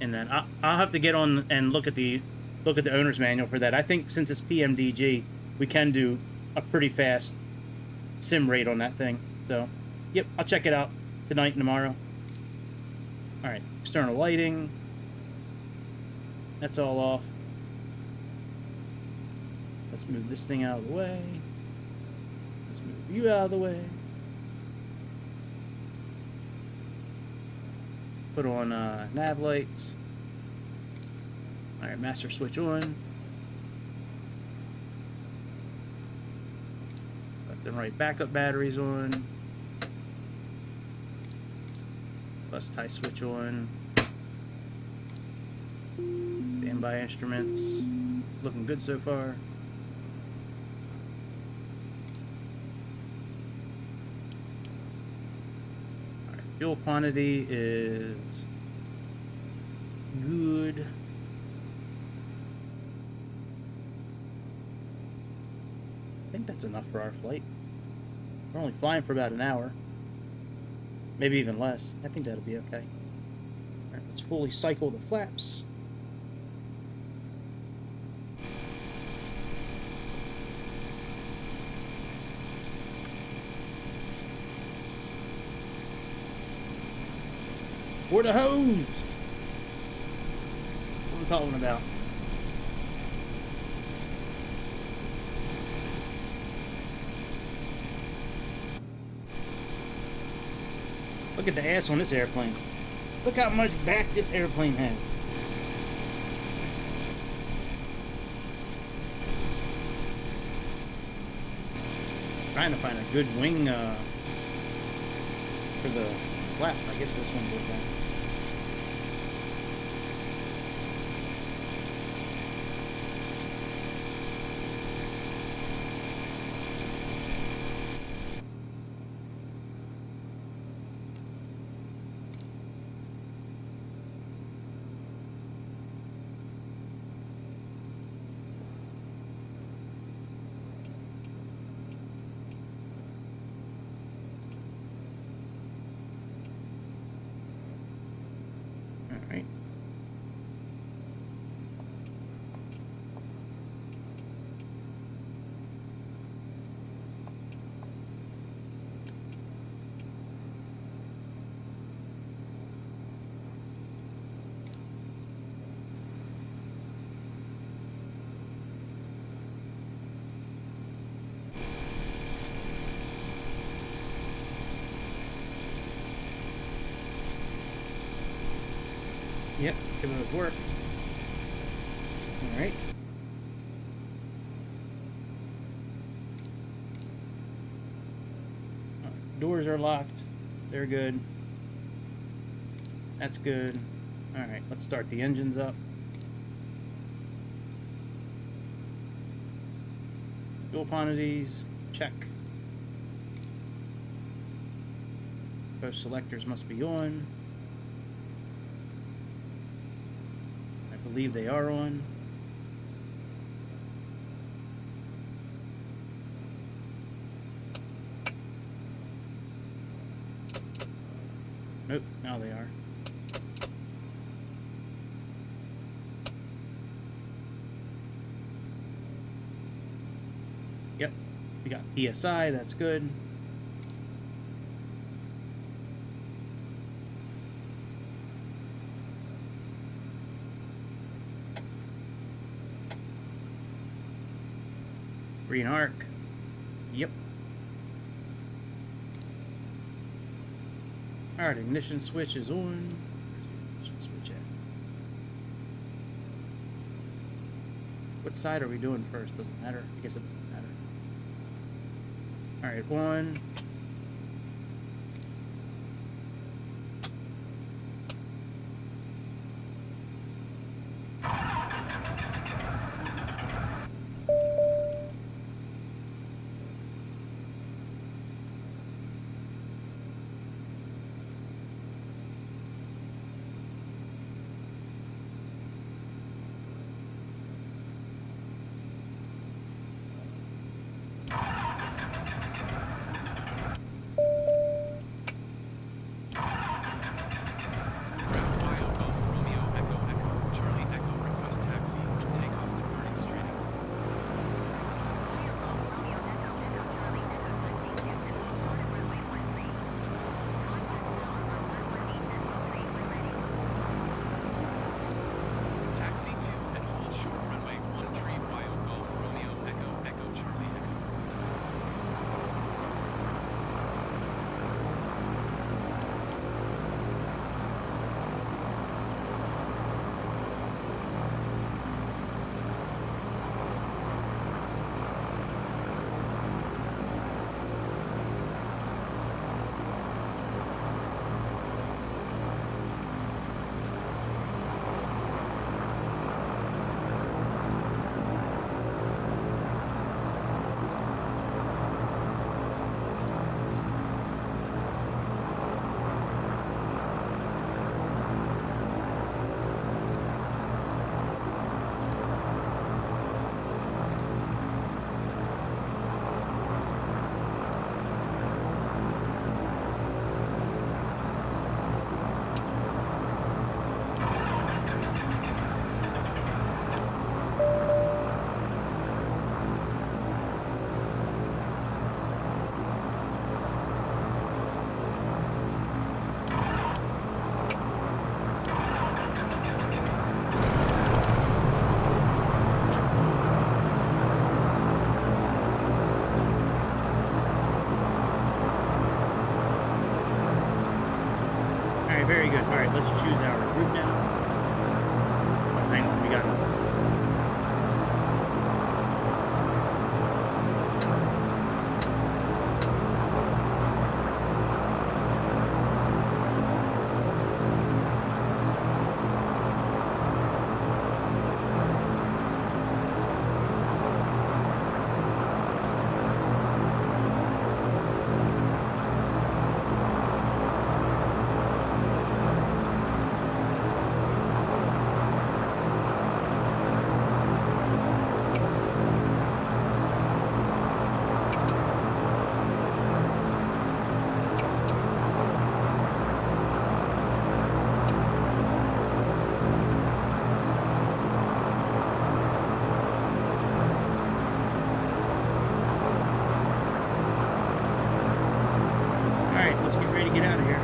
and then I'll have to get on and look at the look at the owner's manual for that. I think since it's PMDG, we can do a pretty fast sim rate on that thing. So, yep, I'll check it out tonight and tomorrow. All right, external lighting. That's all off. Let's move this thing out of the way. Let's move you out of the way. Put on nav lights. All right, master switch on. Left and right backup batteries on. Bus tie switch on. Standby instruments. Looking good so far. All right, fuel quantity is good. I think that's enough for our flight. We're only flying for about an hour. Maybe even less. I think that'll be okay. All right, let's fully cycle the flaps. For the hose! What are we talking about? Look at the ass on this airplane. Look how much back this airplane has. Trying to find a good wing for the flap. I guess this one goes down. Yep, giving it work. Alright. Doors are locked. They're good. That's good. Alright, let's start the engines up. Fuel quantities, check. Both selectors must be on. I believe they are on. Nope, now they are. Yep, we got PSI, that's good. Green arc. Yep. Alright, ignition switch is on. Where's the ignition switch at? What side are we doing first? Doesn't matter. I guess it doesn't matter. Alright, one. very good. All right, let's choose our route now. Oh, hang on, we got it. Let's get ready to get out of here.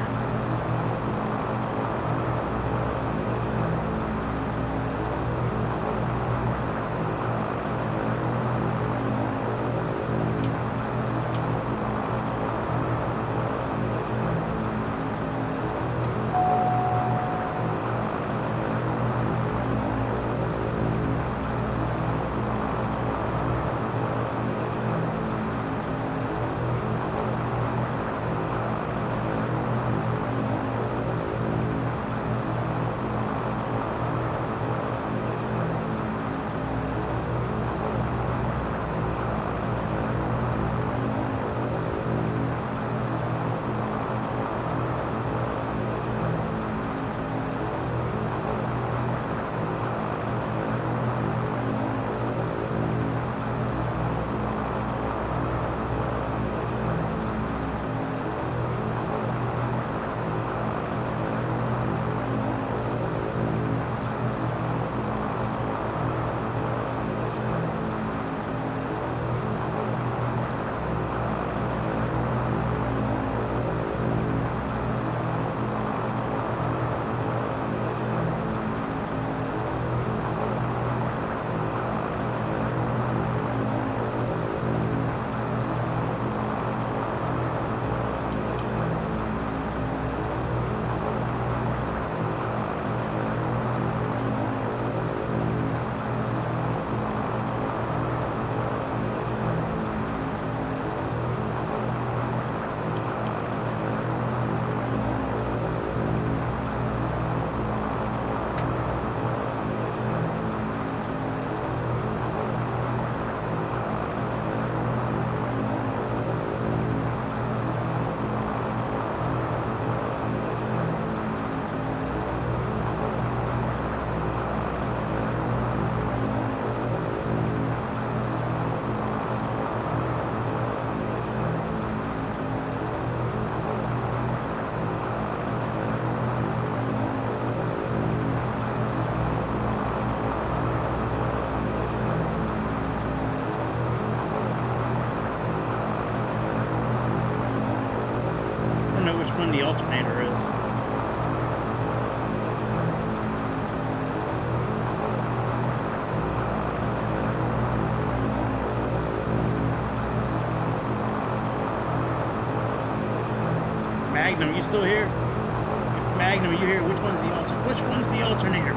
When the alternator is. Magnum, you still here? Magnum, are you here? Which one's the alternator? Which one's the alternator?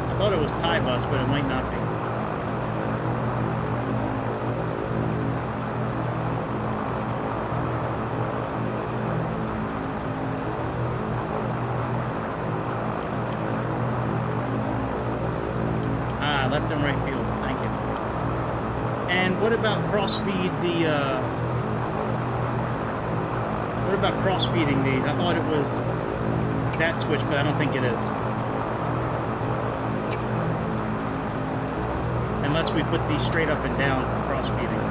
I thought it was tie bus, but it might not be. Left and right fields, thank you. And what about cross-feed the, what about cross-feeding these? I thought it was that switch, but I don't think it is. Unless we put these straight up and down for cross-feeding.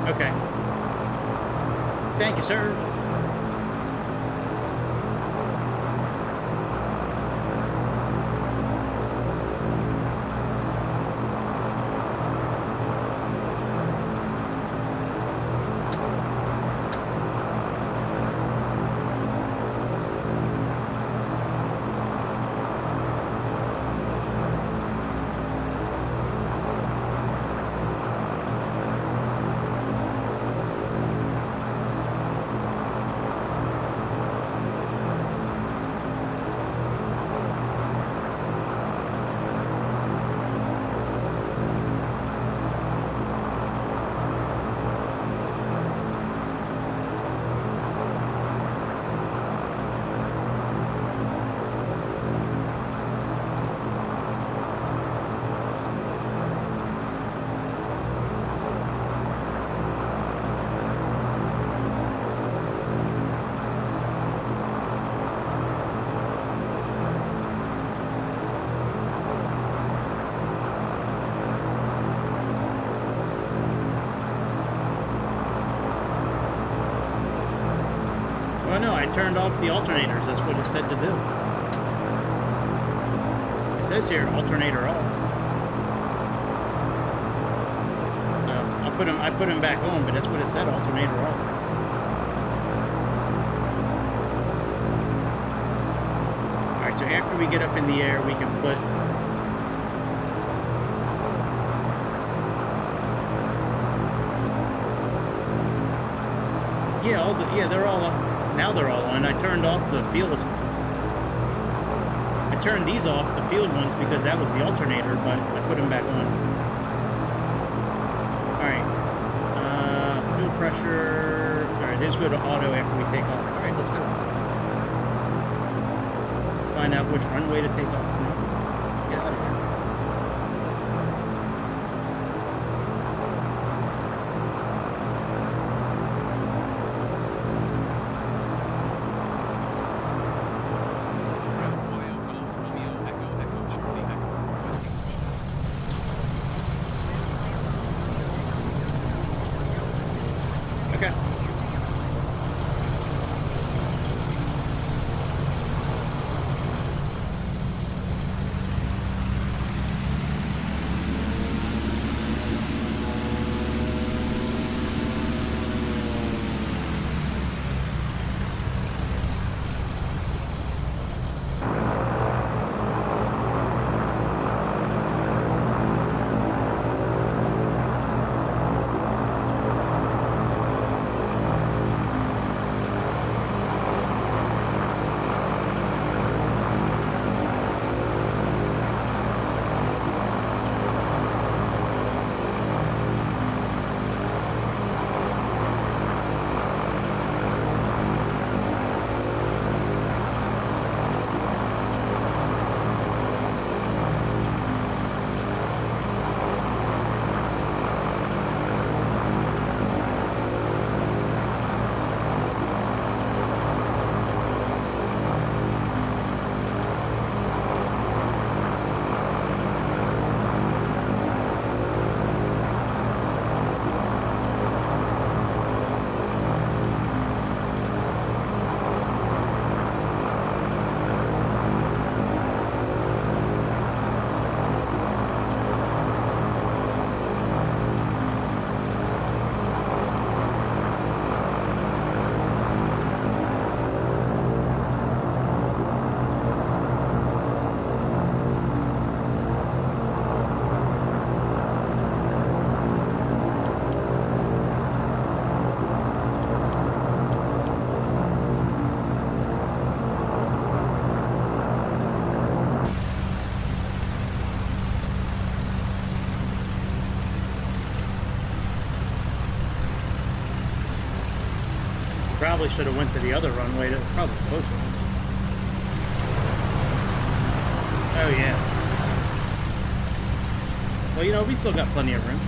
Okay. Thank you, sir. turned off the alternators. That's what it said to do. It says here, alternator off. I put them back on, but that's what it said, alternator off. Alright, so after we get up in the air, we can put... Yeah, they're all up. Now they're all on. I turned off the field. I turned these off, the field ones, because that was the alternator, but I put them back on. Alright. Fuel pressure. Alright, let's go to auto after we take off. Alright, let's go. Find out which runway to take off from. Get out of here. Probably should have went to the other runway. That was probably closer. Oh yeah. Well, you know, we still got plenty of room.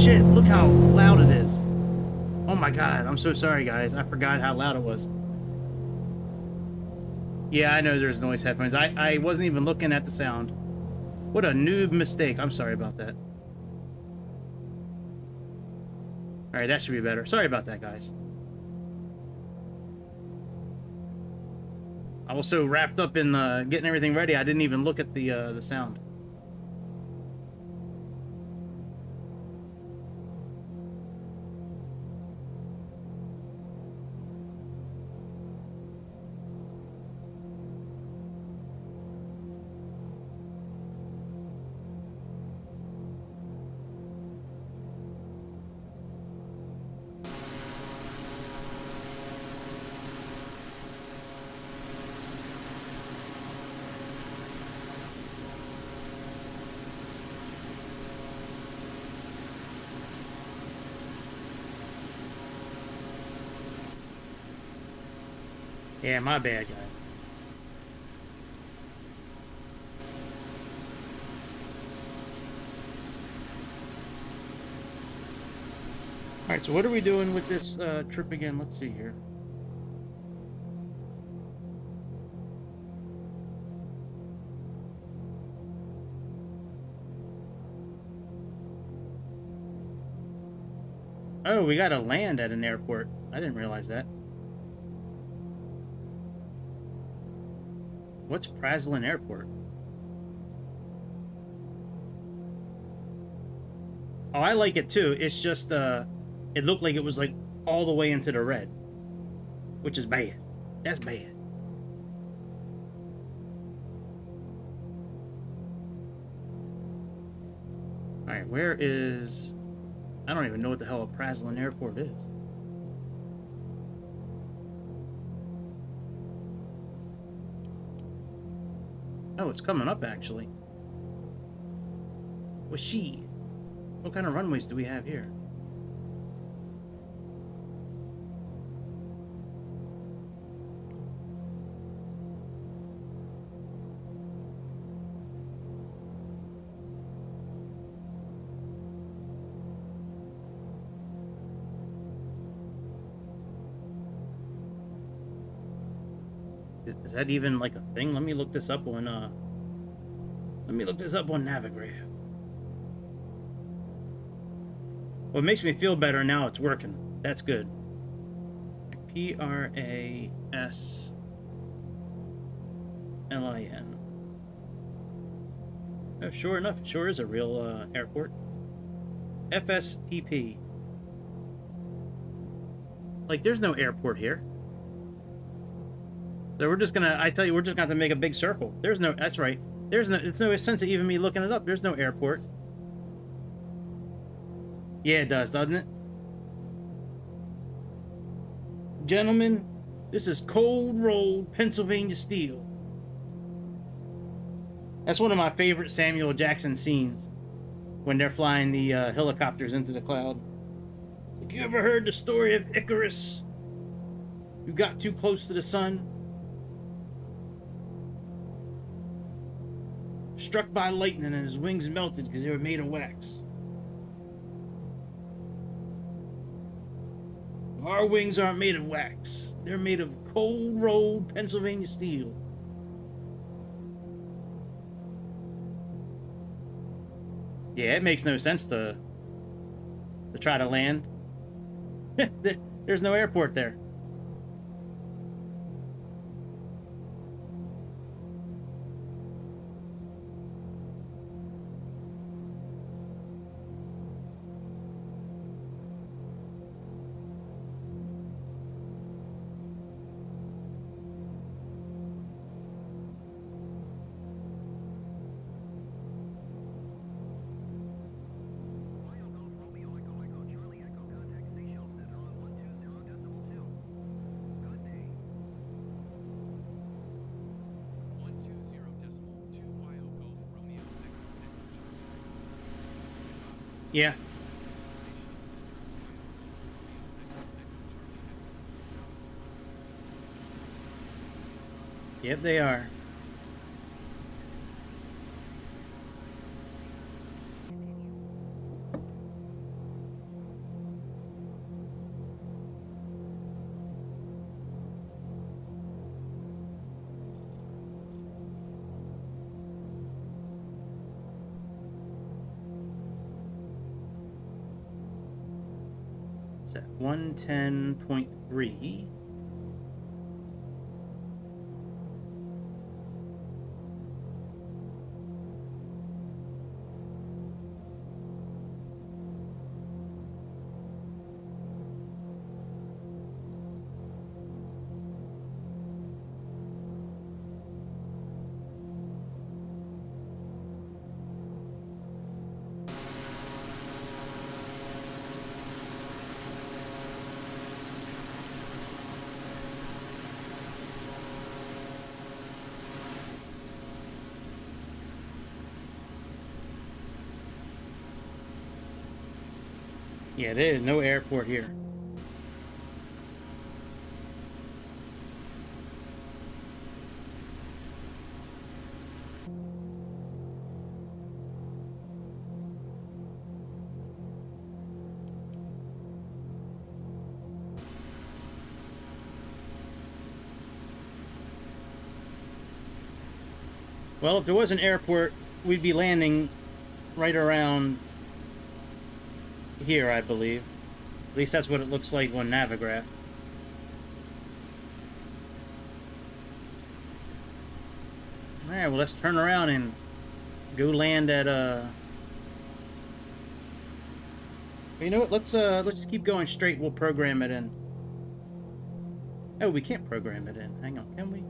shit, look how loud it is. Oh my god, I'm so sorry guys. I forgot how loud it was. Yeah, I know there's noise headphones. I wasn't even looking at the sound. What a noob mistake. I'm sorry about that. Alright, that should be better. Sorry about that, guys. I was so wrapped up in getting everything ready, I didn't even look at the sound. Yeah, my bad, guys. Alright, so what are we doing with this trip again? Let's see here. Oh, we gotta land at an airport. I didn't realize that. What's Praslin Airport? Oh, I like it too. It's just, it looked like it was like all the way into the red. Which is bad. That's bad. Alright, where is... I don't even know what the hell a Praslin Airport is. Oh, it's coming up, actually. What's she? What kind of runways do we have here? Is that even like a thing? Let me look this up on Navigraph. Well, it makes me feel better now it's working. That's good. Praslin. Oh, sure enough, it sure is a real airport. FSPP. Like, there's no airport here. So we're just gonna, I tell you, we're just gonna have to make a big circle. There's no, that's right. There's no, it's no sense of even me looking it up. There's no airport. Yeah, it does, doesn't it? Gentlemen, this is Cold Rolled Pennsylvania Steel. That's one of my favorite Samuel Jackson scenes. When they're flying the helicopters into the cloud. Like, you ever heard the story of Icarus? You got too close to the sun. Struck by lightning and his wings melted because they were made of wax. Our wings aren't made of wax. They're made of cold rolled Pennsylvania steel. Yeah, it makes no sense to try to land. There's no airport there. Yeah. Yep, they are. It's at 110.3. Yeah, there is no airport here. Well, if there was an airport, we'd be landing right around here, I believe. At least that's what it looks like on Navigraph. Alright, well, let's turn around and go land at you know what? Let's keep going straight. We'll program it in. Oh, we can't program it in. Hang on, can we?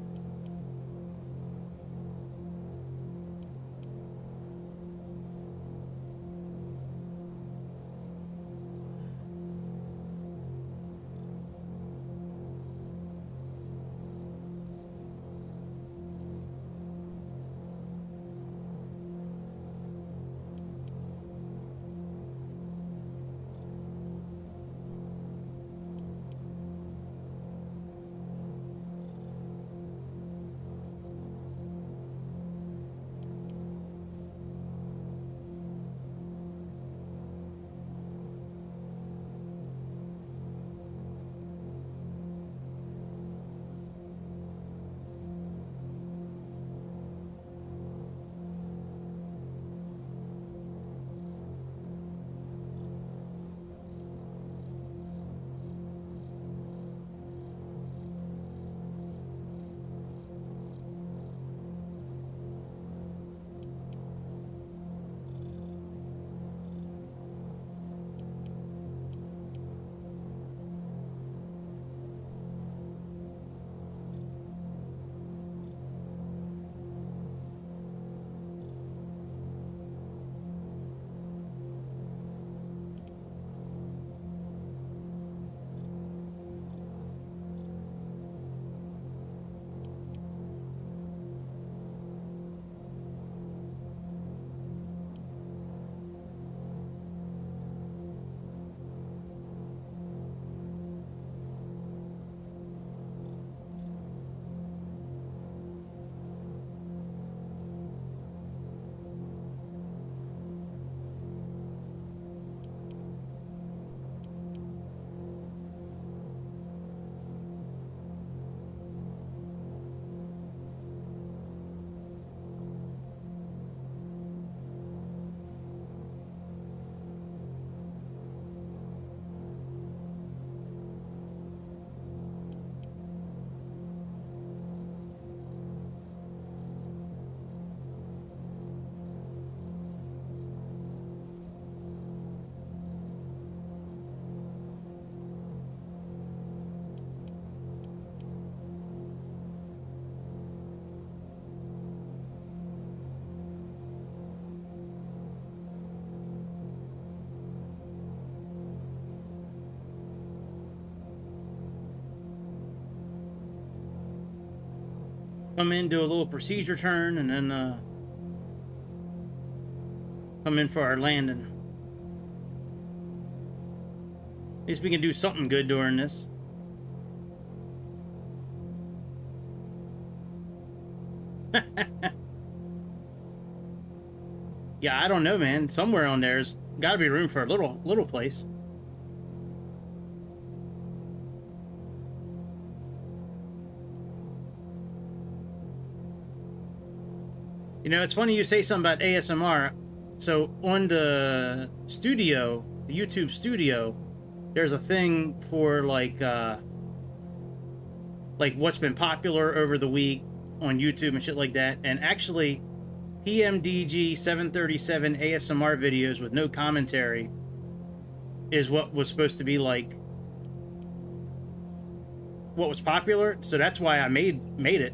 Come in, do a little procedure turn, and then come in for our landing. At least we can do something good during this. Yeah, I don't know, man. Somewhere on there's got to be room for a little place. You know, it's funny you say something about ASMR. So on the studio, the YouTube studio, there's a thing for like what's been popular over the week on YouTube and shit like that. And actually, PMDG 737 ASMR videos with no commentary is what was supposed to be like what was popular. So that's why I made it.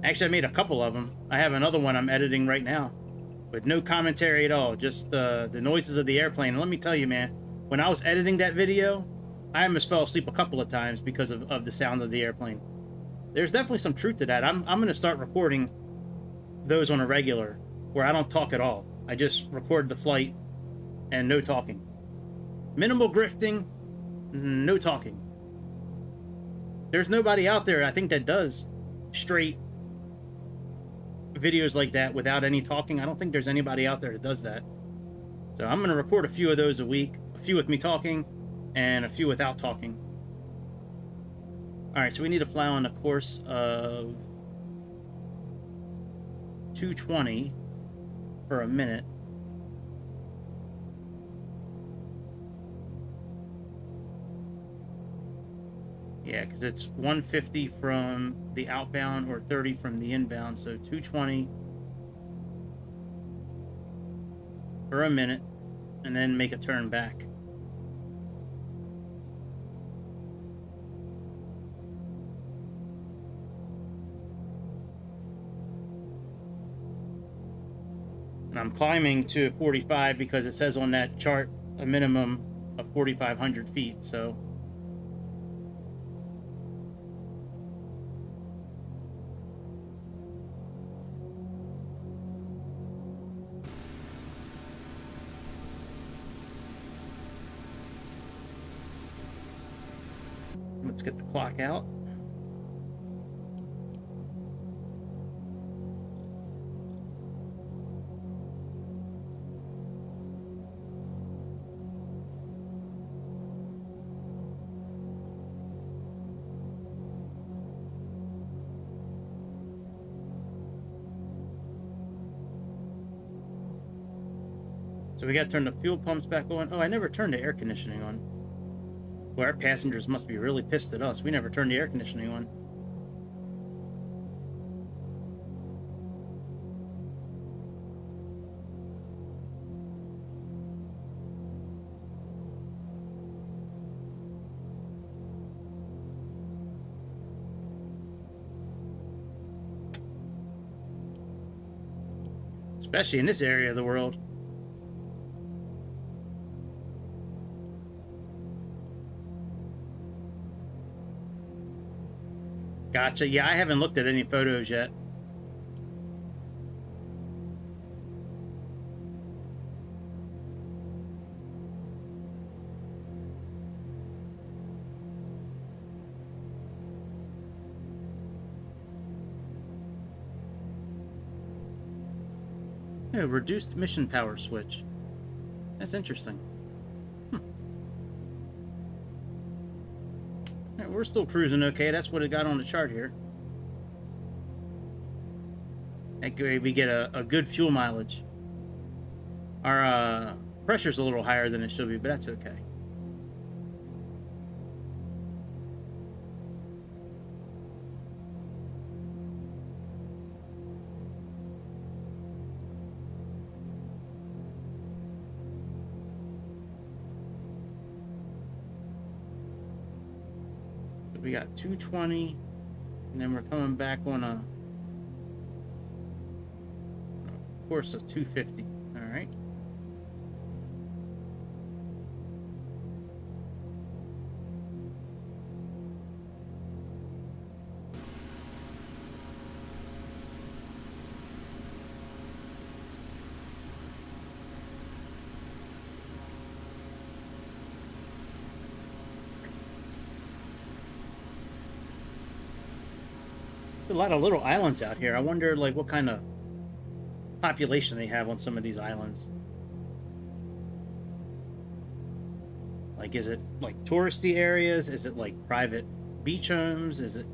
Actually, I made a couple of them. I have another one I'm editing right now with no commentary at all, just the noises of the airplane. And let me tell you, man, when I was editing that video, I almost fell asleep a couple of times because of the sound of the airplane. There's definitely some truth to that. I'm going to start recording those on a regular where I don't talk at all. I just record the flight and no talking. Minimal grifting, no talking. There's nobody out there, I think, that does straight videos like that without any talking. I don't think there's anybody out there that does that. So I'm going to record a few of those a week, a few with me talking and a few without talking. All right, so we need to fly on a course of 220 for a minute. Yeah, because it's 150 from the outbound or 30 from the inbound, so 220 for a minute, and then make a turn back. And I'm climbing to 45 because it says on that chart a minimum of 4,500 feet, so let's get the clock out. So we got to turn the fuel pumps back on. Oh, I never turned the air conditioning on. Well, our passengers must be really pissed at us. We never turned the air conditioning on. Especially in this area of the world. Gotcha. Yeah, I haven't looked at any photos yet. Oh, reduced mission power switch. That's interesting. We're still cruising okay. That's what it got on the chart here. That way we get a good fuel mileage. Our pressure's a little higher than it should be, but that's okay. We got 220, and then we're coming back on a course of 250. All right. A lot of little islands out here. I wonder, like, what kind of population they have on some of these islands. Like, is it like touristy areas? Is it like private beach homes? Is it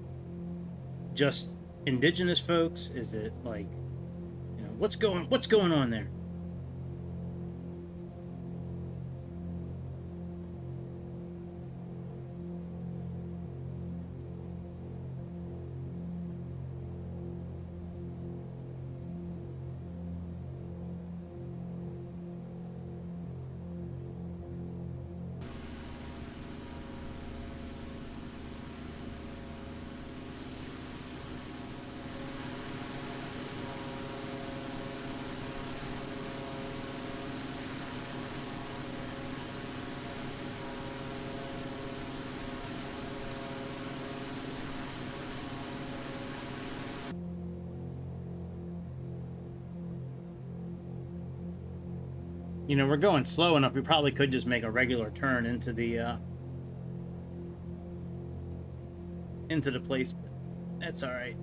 just indigenous folks? Is it like, you know, what's going on there? You know, we're going slow enough. We probably could just make a regular turn into the place, but that's all right.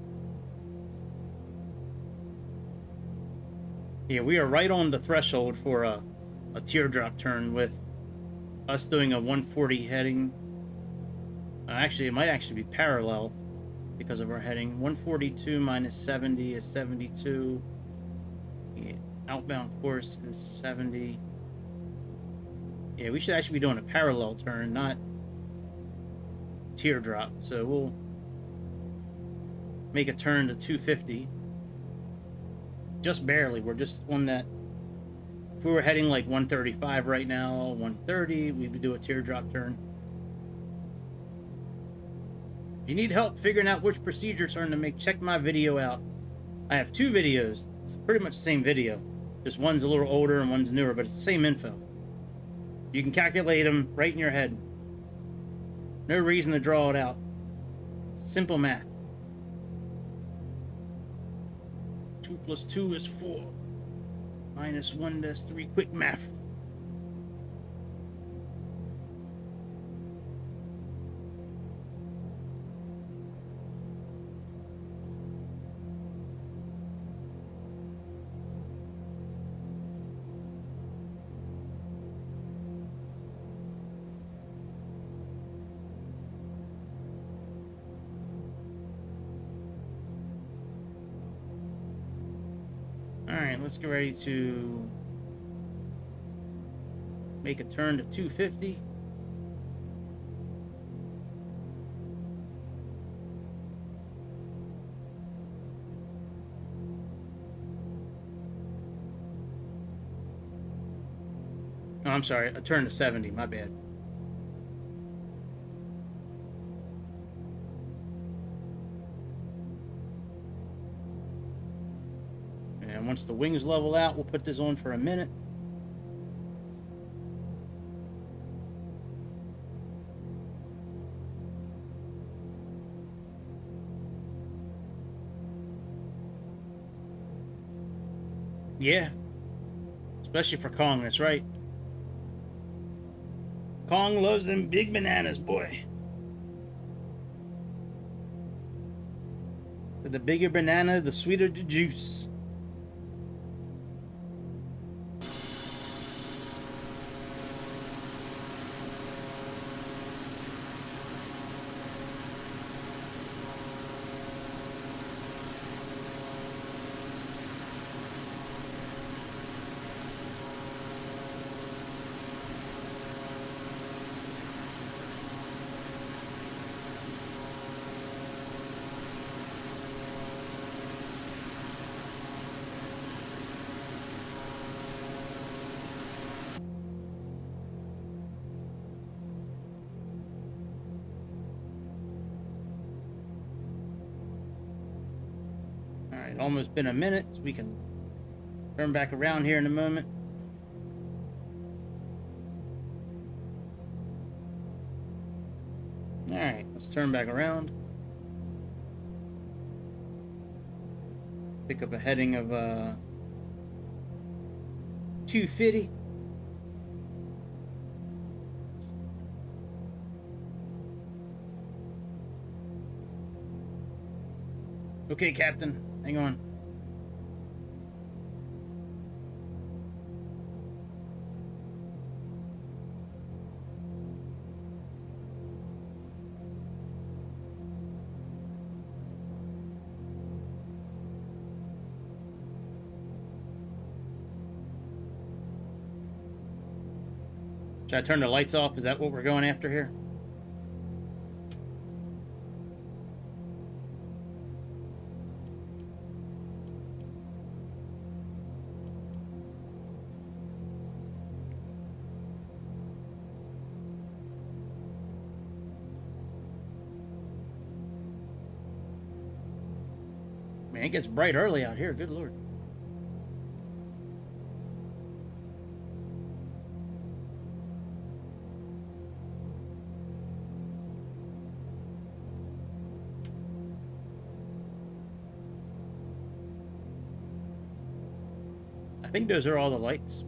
Yeah, we are right on the threshold for a teardrop turn with us doing a 140 heading. Actually, it might actually be parallel because of our heading. 142 minus 70 is 72. The outbound course is 70. Yeah, we should actually be doing a parallel turn, not teardrop. So we'll make a turn to 250. Just barely. We're just on that. If we were heading like 135 right now, 130, we would do a teardrop turn. If you need help figuring out which procedure turn to make, check my video out. I have 2 videos. It's pretty much the same video. Just one's a little older and one's newer, but it's the same info. You can calculate them right in your head. No reason to draw it out. Simple math. 2 plus 2 is 4. Minus 1, that's 3. Quick math. Alright, let's get ready to make a turn to 250. Oh, I'm sorry, a turn to 70, my bad. And once the wings level out, we'll put this on for a minute. Yeah. Especially for Kong, that's right. Kong loves them big bananas, boy. The bigger banana, the sweeter the juice. Alright, almost been a minute, so we can turn back around here in a moment. Alright, let's turn back around. Pick up a heading of 250. Okay, Captain. Hang on. Should I turn the lights off? Is that what we're going after here? Man, it gets bright early out here. Good Lord. I think those are all the lights.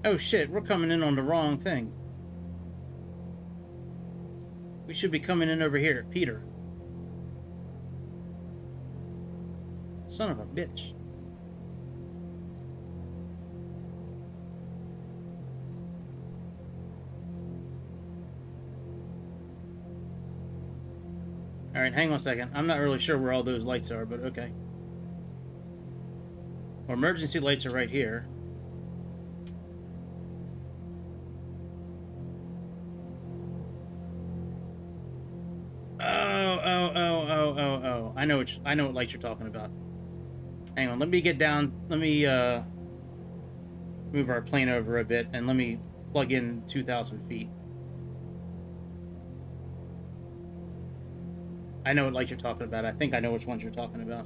Oh shit, we're coming in on the wrong thing. We should be coming in over here, Peter. Son of a bitch. Alright, hang on a second. I'm not really sure where all those lights are, but okay. Well, emergency lights are right here. Oh. I know what lights you're talking about. Hang on, let me get down. Let me move our plane over a bit, and let me plug in 2,000 feet. I know what lights you're talking about. I think I know which ones you're talking about.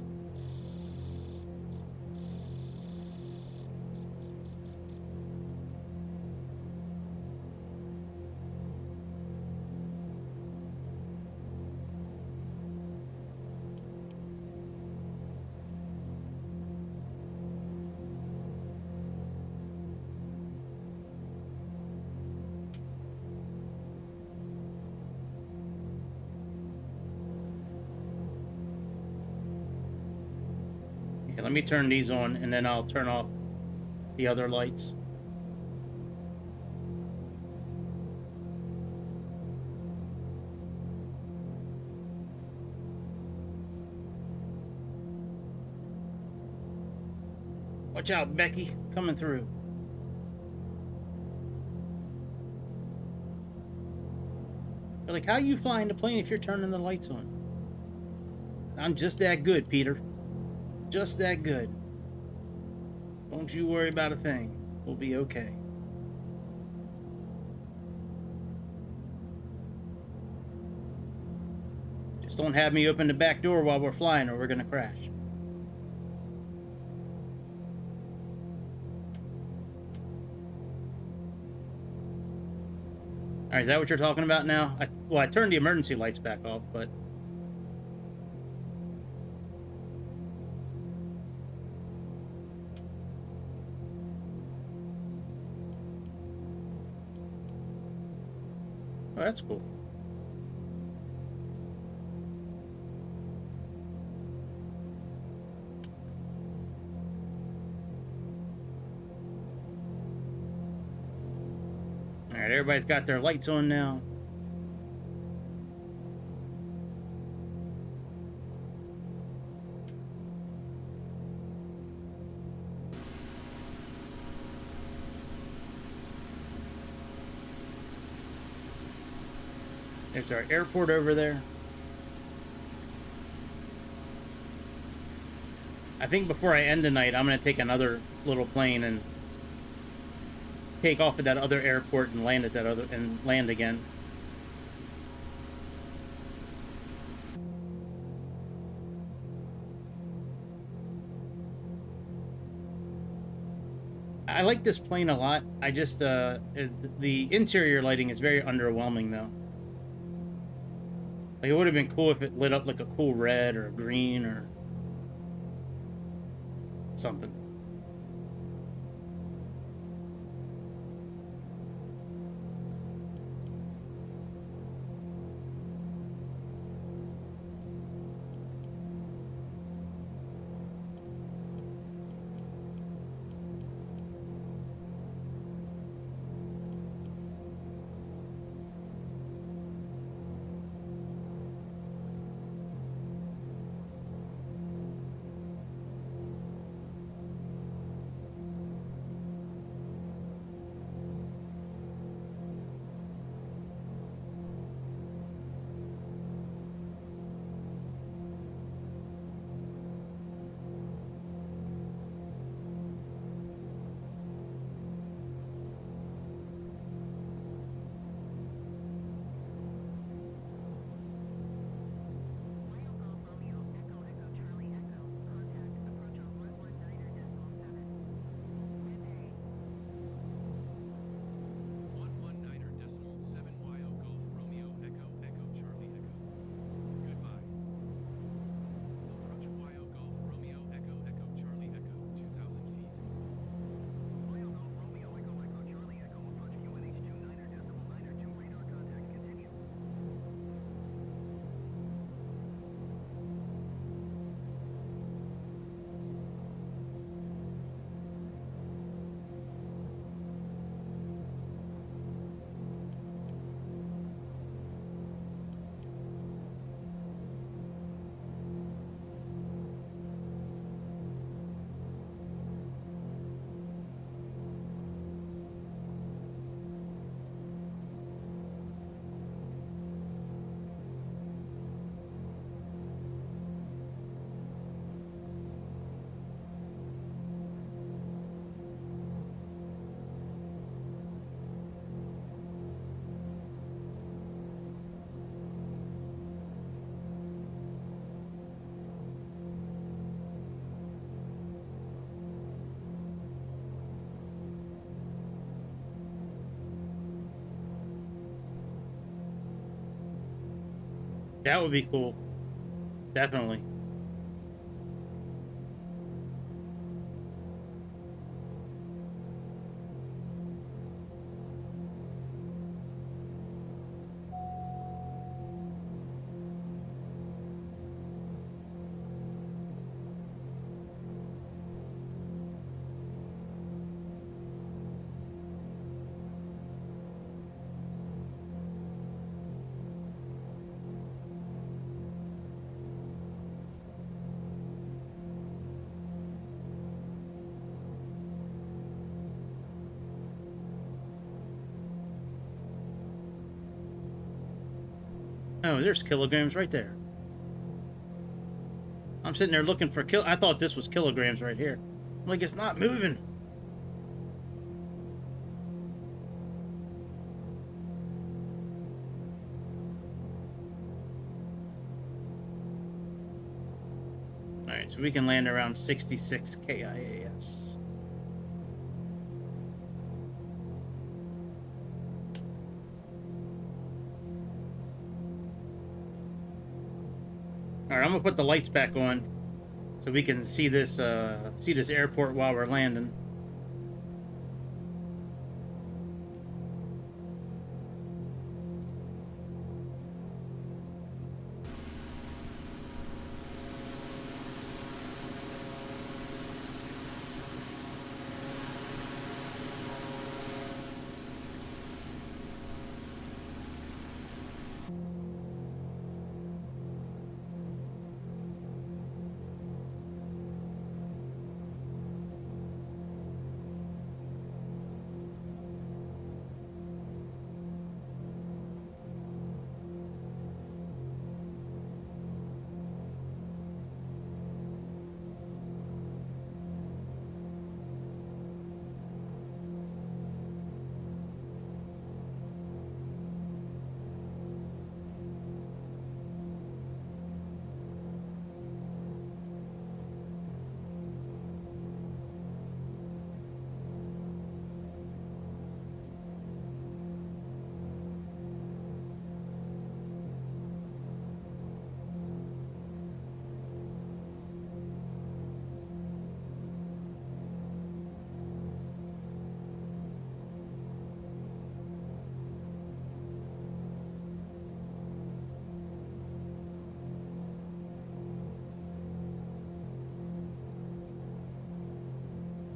Okay, let me turn these on, and then I'll turn off the other lights. Watch out, Becky. Coming through. They're like, how you flying the plane if you're turning the lights on? I'm just that good, Peter. Just that good. Don't you worry about a thing. We'll be okay. Just don't have me open the back door while we're flying, or we're gonna crash. Alright, is that what you're talking about now? Well, I turned the emergency lights back off, but... Oh, that's cool. Alright, everybody's got their lights on now. There's our airport over there. I think before I end the night, I'm going to take another little plane and take off at that other airport and land at that other, and land again. I like this plane a lot. I just, the interior lighting is very underwhelming, though. Like, it would have been cool if it lit up like a cool red or a green or something. That would be cool. Definitely. Oh, there's kilograms right there. I'm sitting there looking for I thought this was kilograms right here. I'm like, it's not moving. All right, so we can land around 66 KIAS. All right, I'm gonna put the lights back on so we can see this airport while we're landing.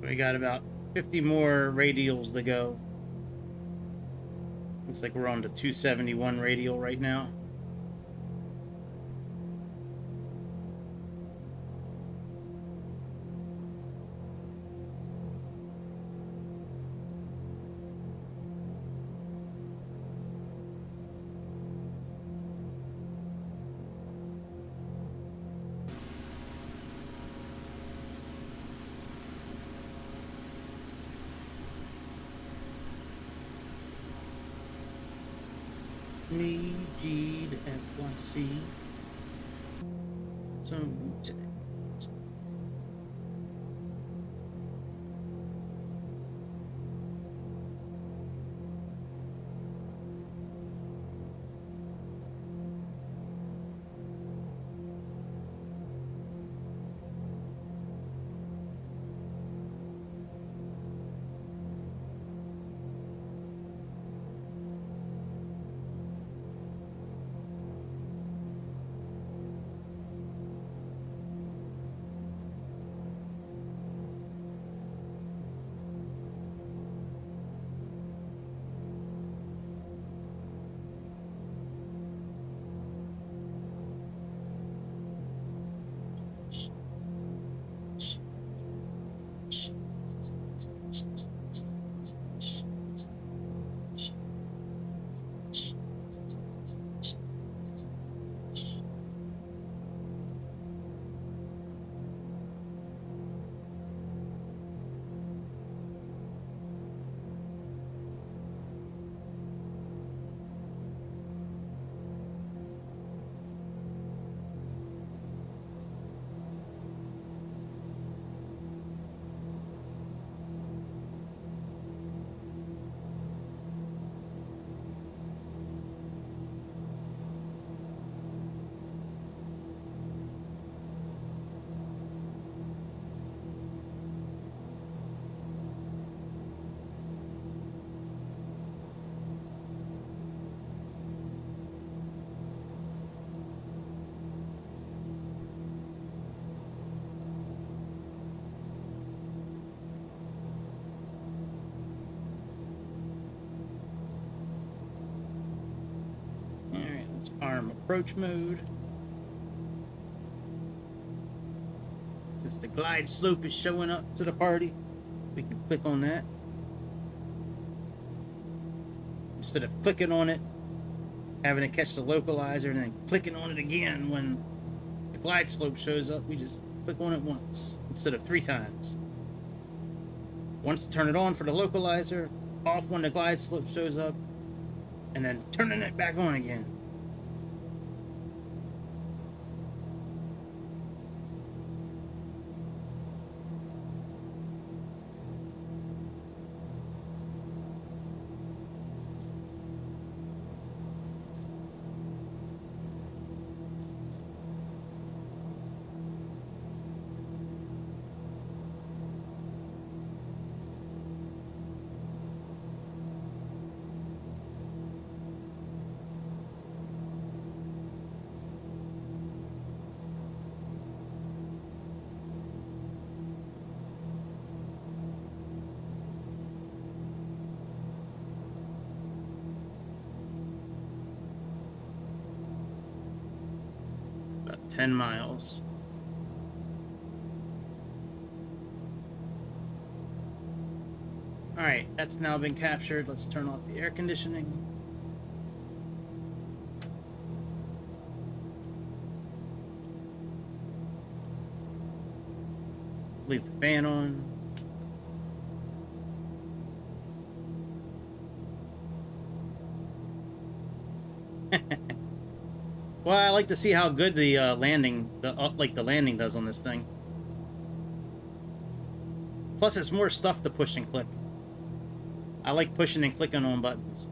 We got about 50 more radials to go. Looks like we're on the 271 radial right now. Me, G to FYC. So, Let's arm approach mode. Since the glide slope is showing up to the party, we can click on that. Instead of clicking on it, having it catch the localizer, and then clicking on it again when the glide slope shows up, we just click on it once instead of 3 times. Once turn it on for the localizer, off when the glide slope shows up, and then turning it back on again. About 10 miles. Alright, that's now been captured. Let's turn off the air conditioning. Leave the fan on. Well, I like to see how good the landing does on this thing. Plus, it's more stuff to push and click. I like pushing and clicking on buttons.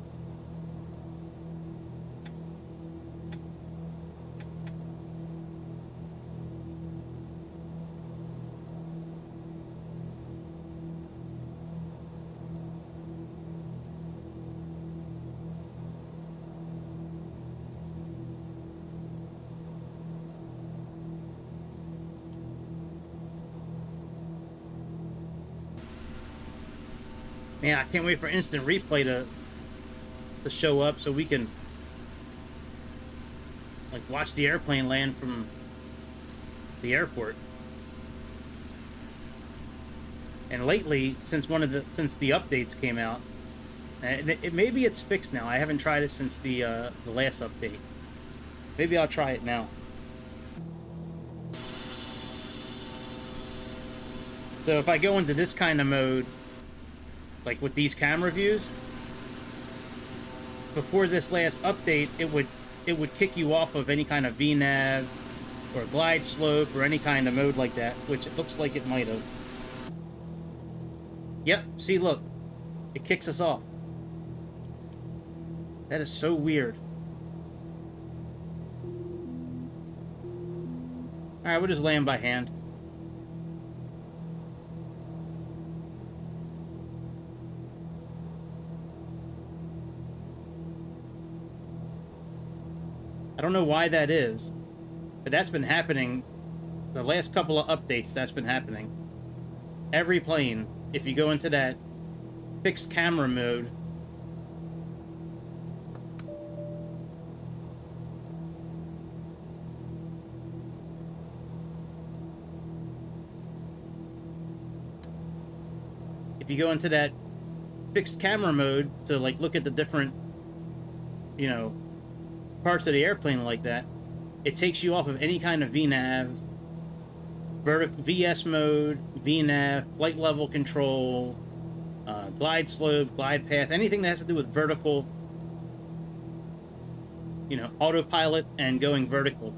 Man, I can't wait for instant replay to show up so we can like watch the airplane land from the airport. And lately, since the updates came out, maybe it's fixed now. I haven't tried it since the last update. Maybe I'll try it now. So if I go into this kind of mode, like with these camera views, before this last update, it would kick you off of any kind of VNav or glide slope or any kind of mode like that, which it looks like it might have. Yep, see, look, it kicks us off. That is so weird. All right, we'll just land by hand. I don't know why that is, but that's been happening. The last couple of updates, that's been happening. Every plane, if you go into that fixed camera mode, if you go into that fixed camera mode to like look at the different, you know, parts of the airplane like that, it takes you off of any kind of VNav, VS mode, VNav, flight level control, glide slope, glide path, anything that has to do with vertical, you know, autopilot and going vertical.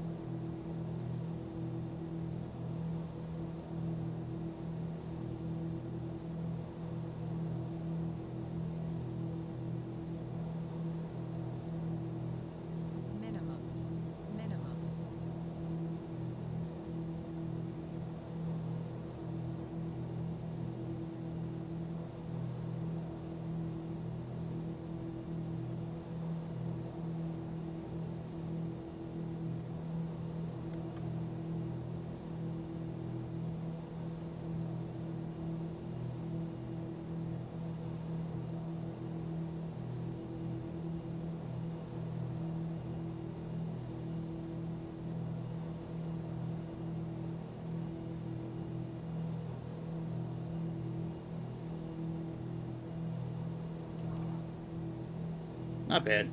Not bad.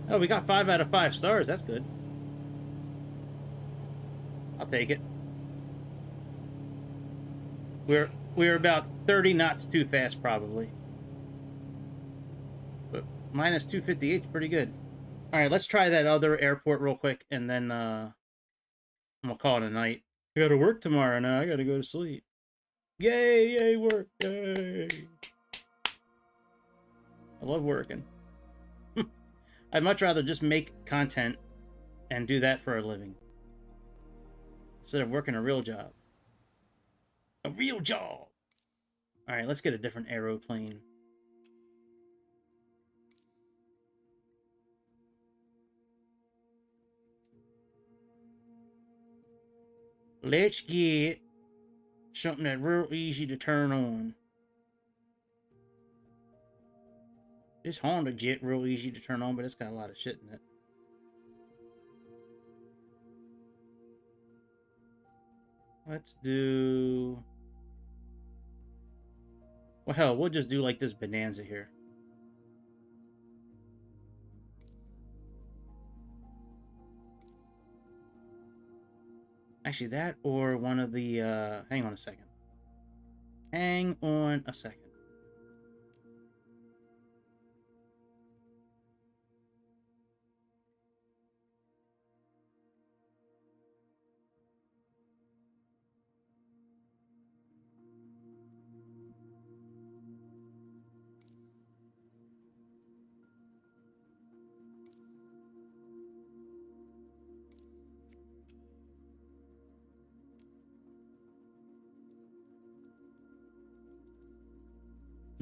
Oh, we got 5 out of 5 stars. That's good. I'll take it. We're about 30 knots too fast, probably. But minus 258 is pretty good. All right, let's try that other airport real quick, and then I'm gonna call it a night. I gotta work tomorrow now. I gotta go to sleep. Yay, yay, work, yay. I love working. I'd much rather just make content and do that for a living instead of working a real job. A real job! Alright, let's get a different aeroplane. Let's get something that's real easy to turn on. This Honda Jet real easy to turn on, but it's got a lot of shit in it. Let's do... Well, hell, we'll just do like this Bonanza here. Actually, that or one of the... hang on a second. Hang on a second.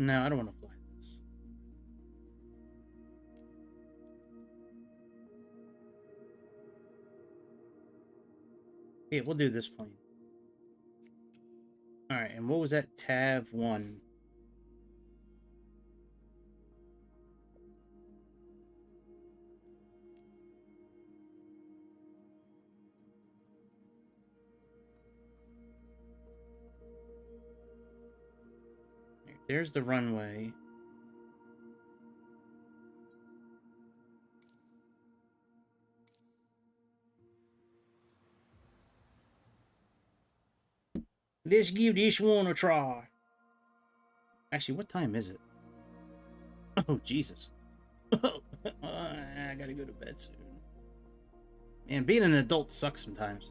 No, I don't want to fly this. Yeah, we'll do this plane. Alright, and what was that? TAV 1. There's the runway. Let's give this one a try. Actually, what time is it? Oh, Jesus. I gotta go to bed soon. Man, being an adult sucks sometimes.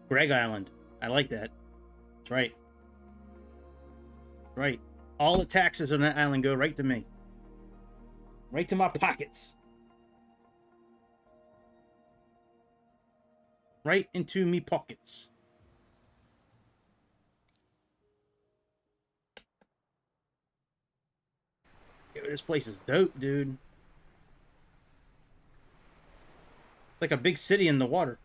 Greg Island. I like that. That's right. Right. All the taxes on that island go right to me. Right to my pockets. Right into me pockets. Yo, this place is dope, dude. It's like a big city in the water.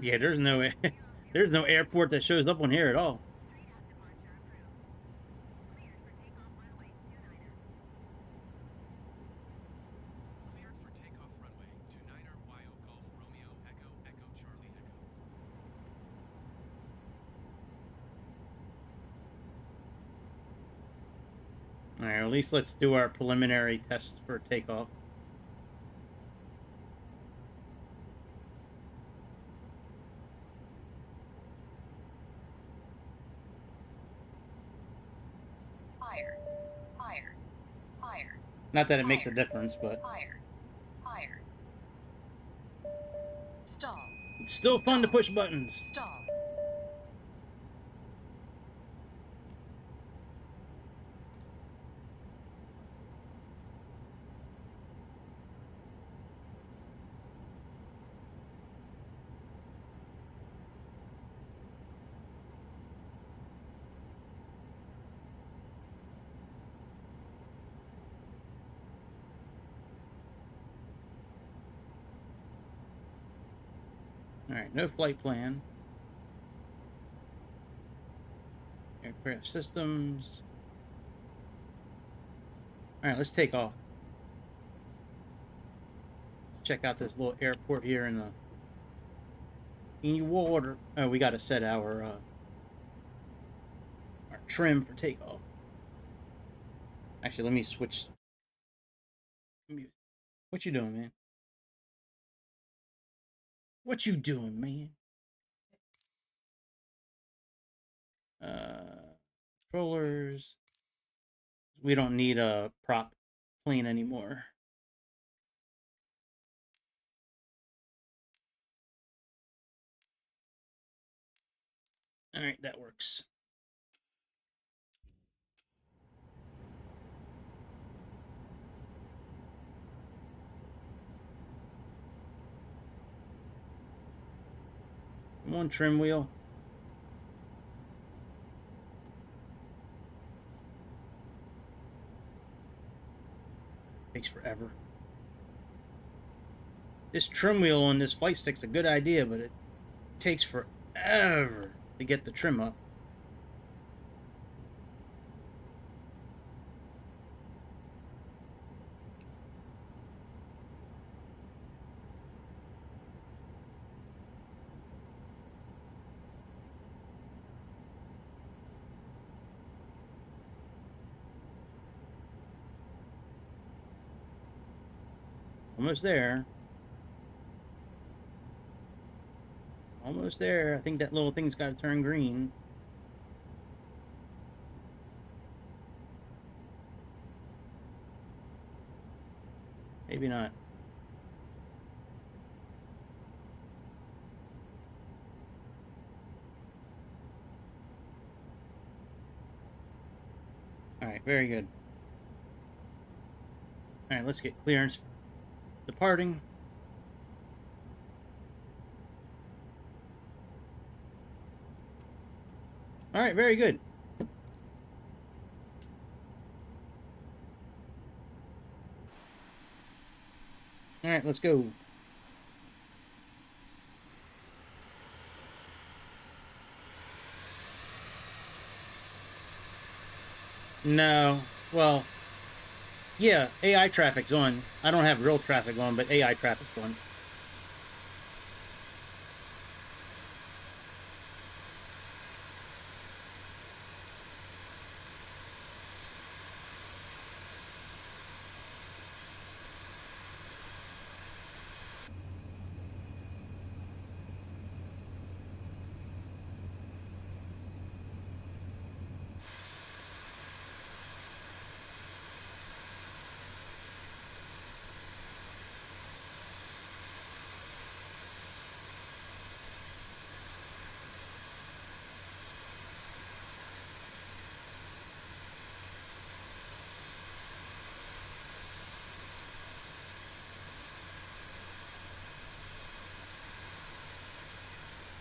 Yeah, there's no there's no airport that shows up on here at all. Alright, at least let's do our preliminary test for takeoff. Not that it makes a difference, but higher. Stall. It's still fun to push buttons. Stall. All right, no flight plan. Aircraft systems. All right, let's take off. Check out this little airport here in the water. Oh, we got to set our trim for takeoff. Actually, let me switch. What you doing, man? What you doing, man? Controllers. We don't need a prop plane anymore. All right, that works. Come on, trim wheel. Takes forever. This trim wheel on this flight stick's a good idea, but it takes forever to get the trim up. Almost there. Almost there. I think that little thing's got to turn green. Maybe not. All right, very good. All right, let's get clearance. Departing. All right, very good. All right, let's go. No, well, yeah, AI traffic's on. I don't have real traffic on, but AI traffic's on.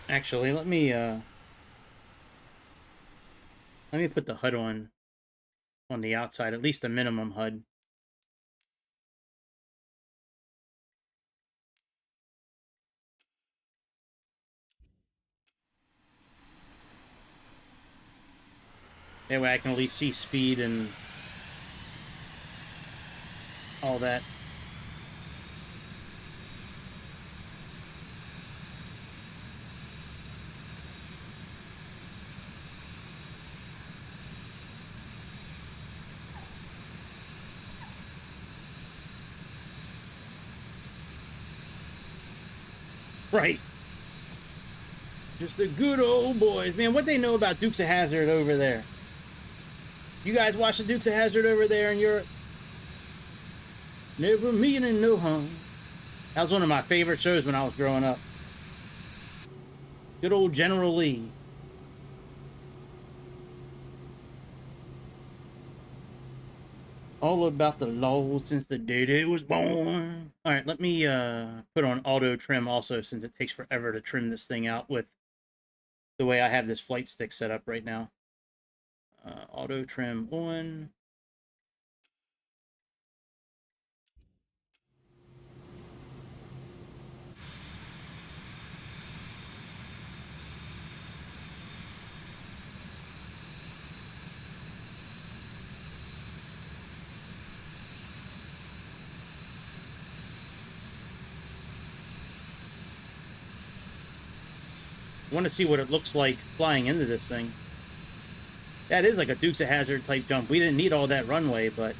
Actually, let me put the HUD on the outside, at least the minimum HUD. That way I can at least see speed and all that. Right. Just the good old boys. Man, what they know about Dukes of Hazzard over there? You guys watch the Dukes of Hazzard over there in Europe? Never meaning no harm. That was one of my favorite shows when I was growing up. Good old General Lee. All about the law since the day they was born. All right, let me put on auto trim also, since it takes forever to trim this thing out with the way I have this flight stick set up right now. Auto trim on. I want to see what it looks like flying into this thing. That is like a Dukes of Hazzard type jump. We didn't need all that runway, but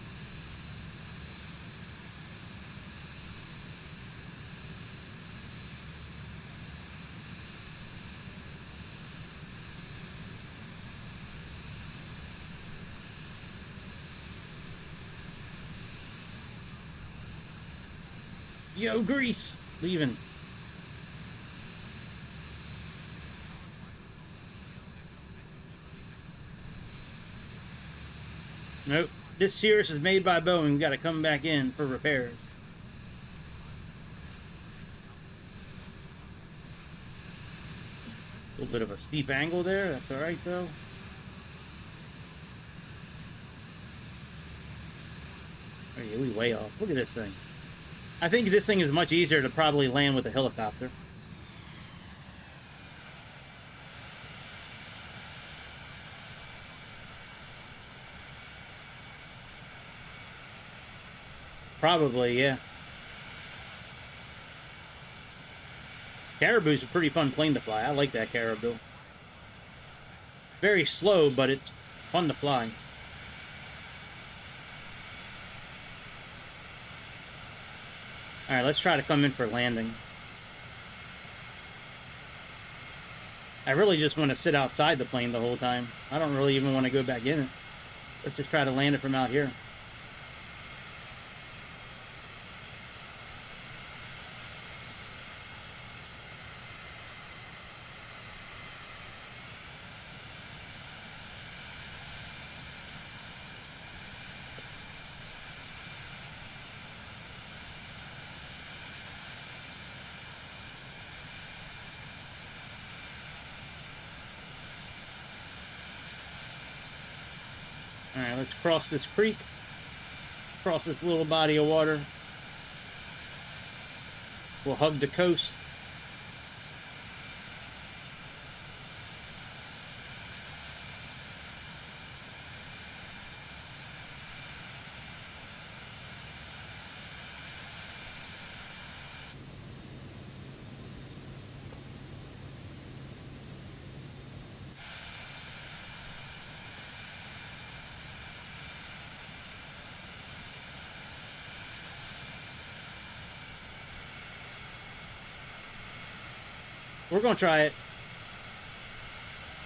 yo, Grease, leaving. Nope. This Cirrus is made by Boeing. Got to come back in for repairs. A little bit of a steep angle there. That's all right, though. Oh, yeah, we way off. Look at this thing. I think this thing is much easier to probably land with a helicopter. Probably, yeah. Caribou's a pretty fun plane to fly. I like that Caribou. Very slow, but it's fun to fly. Alright, let's try to come in for landing. I really just want to sit outside the plane the whole time. I don't really even want to go back in it. Let's just try to land it from out here. Alright, let's cross this creek. Cross this little body of water. We'll hug the coast. We're going to try it.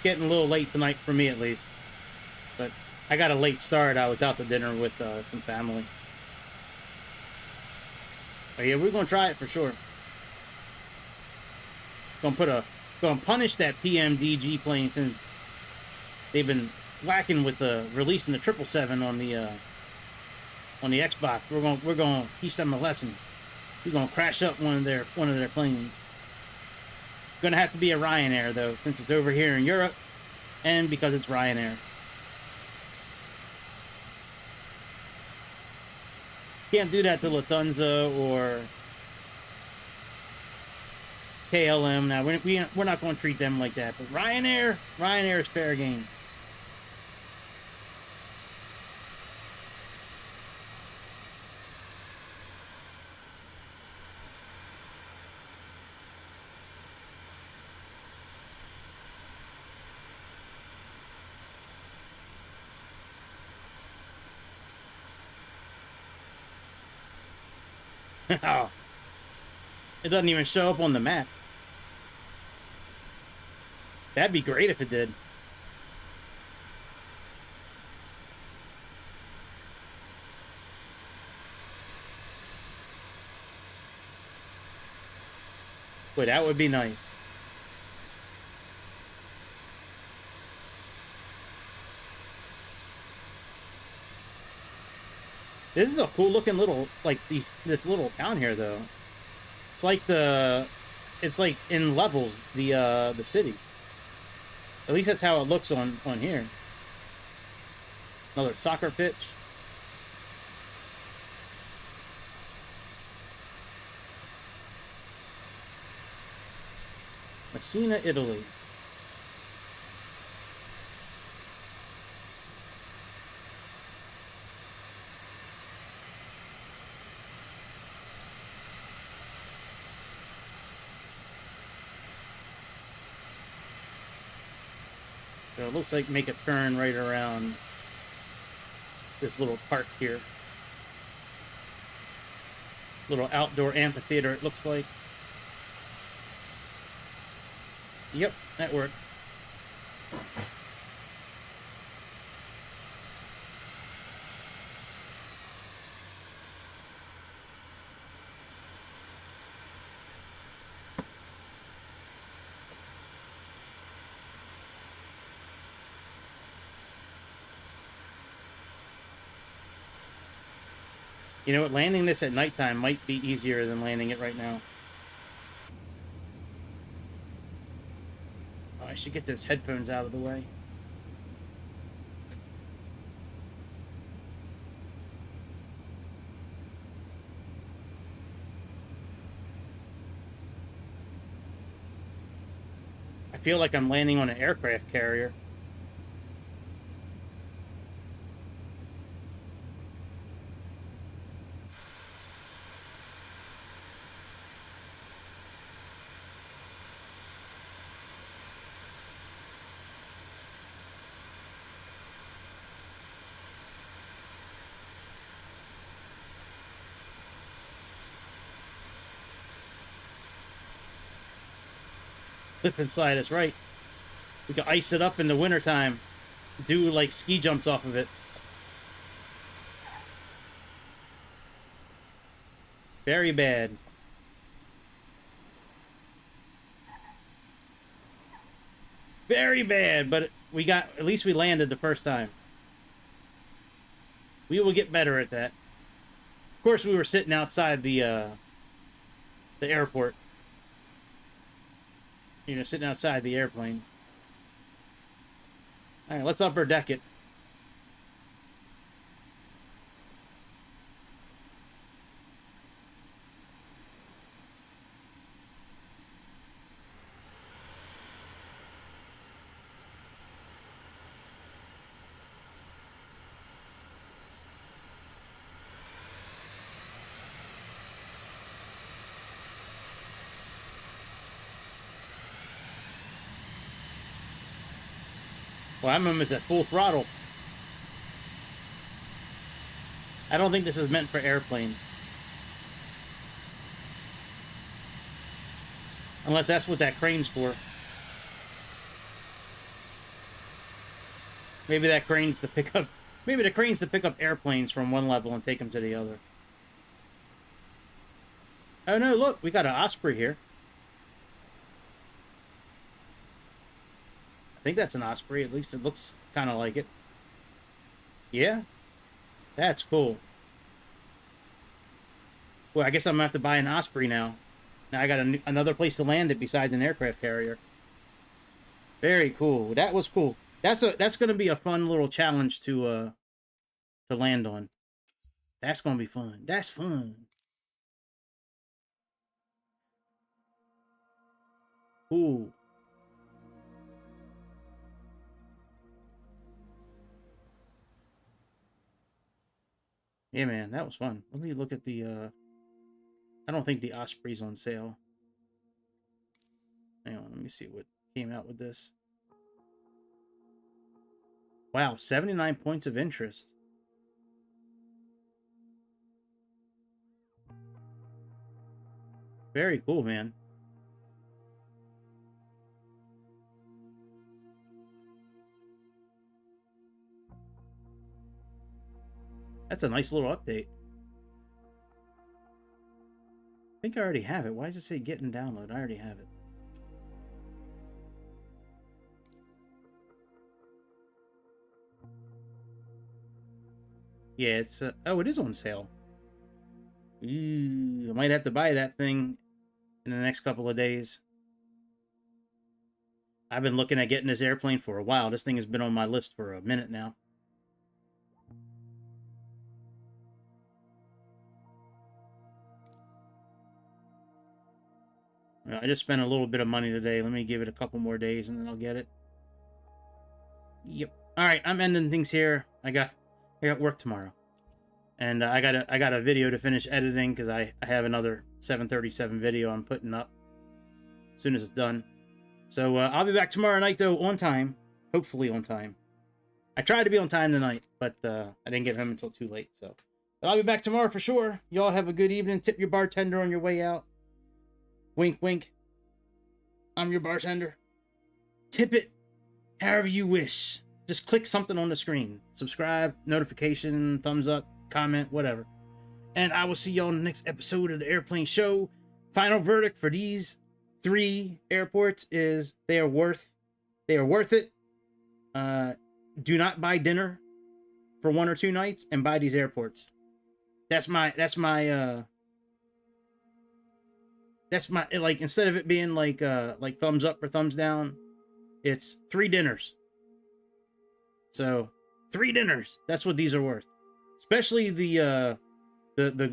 Getting a little late tonight for me, at least. But I got a late start. I was out to dinner with some family. But yeah, we're going to try it for sure. Gonna punish that PMDG plane, since they've been slacking with releasing the 777 on the Xbox. We're gonna teach them a lesson. We're gonna crash up one of their planes. Gonna have to be a Ryanair though, since it's over here in Europe, and because it's Ryanair. Can't do that to Lufthansa or KLM. Now we're not going to treat them like that. But Ryanair is fair game. Oh, it doesn't even show up on the map. That'd be great if it did. Boy, that would be nice. This is a cool looking little, like, this little town here, though. It's like it's like in levels, the city. At least that's how it looks on here. Another soccer pitch. Messina, Italy. So it looks like make a turn right around this little park here. Little outdoor amphitheater, it looks like. Yep, that worked. You know what? Landing this at nighttime might be easier than landing it right now. Oh, I should get those headphones out of the way. I feel like I'm landing on an aircraft carrier. Flip inside us, right? We can ice it up in the wintertime. Do like ski jumps off of it. Very bad. Very bad, but at least we landed the first time. We will get better at that. Of course, we were sitting outside the airport. You know, sitting outside the airplane. All right, let's upper deck it. Well, I'm almost at full throttle. I don't think this is meant for airplanes. Unless that's what that crane's for. Maybe that crane's to pick up... Maybe the crane's to pick up airplanes from one level and take them to the other. Oh no, look, we got an Osprey here. I think that's an Osprey, at least it looks kind of like it. Yeah? That's cool. Well, I guess I'm gonna have to buy an Osprey now. Now I got another place to land it besides an aircraft carrier. Very cool. That was cool. That's gonna be a fun little challenge to land on. That's gonna be fun. That's fun. Cool. Yeah, man, that was fun. Let me look at the I don't think the Osprey's on sale. Hang on, let me see what came out with this. Wow, 79 points of interest. Very cool, man. That's a nice little update. I think I already have it. Why does it say get and download? I already have it. Yeah, it's oh, it is on sale. Ooh, I might have to buy that thing in the next couple of days. I've been looking at getting this airplane for a while. This thing has been on my list for a minute now. I just spent a little bit of money today. Let me give it a couple more days and then I'll get it. Yep. All right, I'm ending things here. I got work tomorrow, and I got a video to finish editing because I have another 737 video I'm putting up as soon as it's done. So I'll be back tomorrow night though, on time, hopefully on time. I tried to be on time tonight, but I didn't get home until too late. So, but I'll be back tomorrow for sure. Y'all have a good evening. Tip your bartender on your way out. Wink, wink. I'm your bartender. Tip it however you wish. Just click something on the screen. Subscribe, notification, thumbs up, comment, whatever. And I will see y'all in the next episode of the Airplane Show. Final verdict for these 3 airports is they are worth it. Do not buy dinner for 1 or 2 nights and buy these airports. That's my like, instead of it being like thumbs up or thumbs down, it's 3 dinners. So 3 dinners. That's what these are worth. Especially the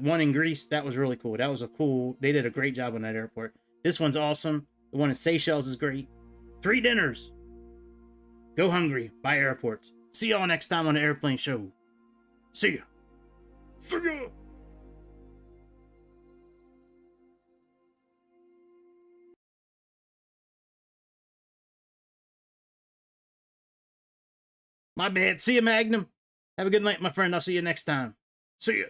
one in Greece. That was really cool. That was a cool. They did a great job on that airport. This one's awesome. The one in Seychelles is great. 3 dinners. Go hungry. Buy airports. See y'all next time on the Airplane Show. See ya. See ya. My bad. See you, Magnum. Have a good night, my friend. I'll see you next time. See ya.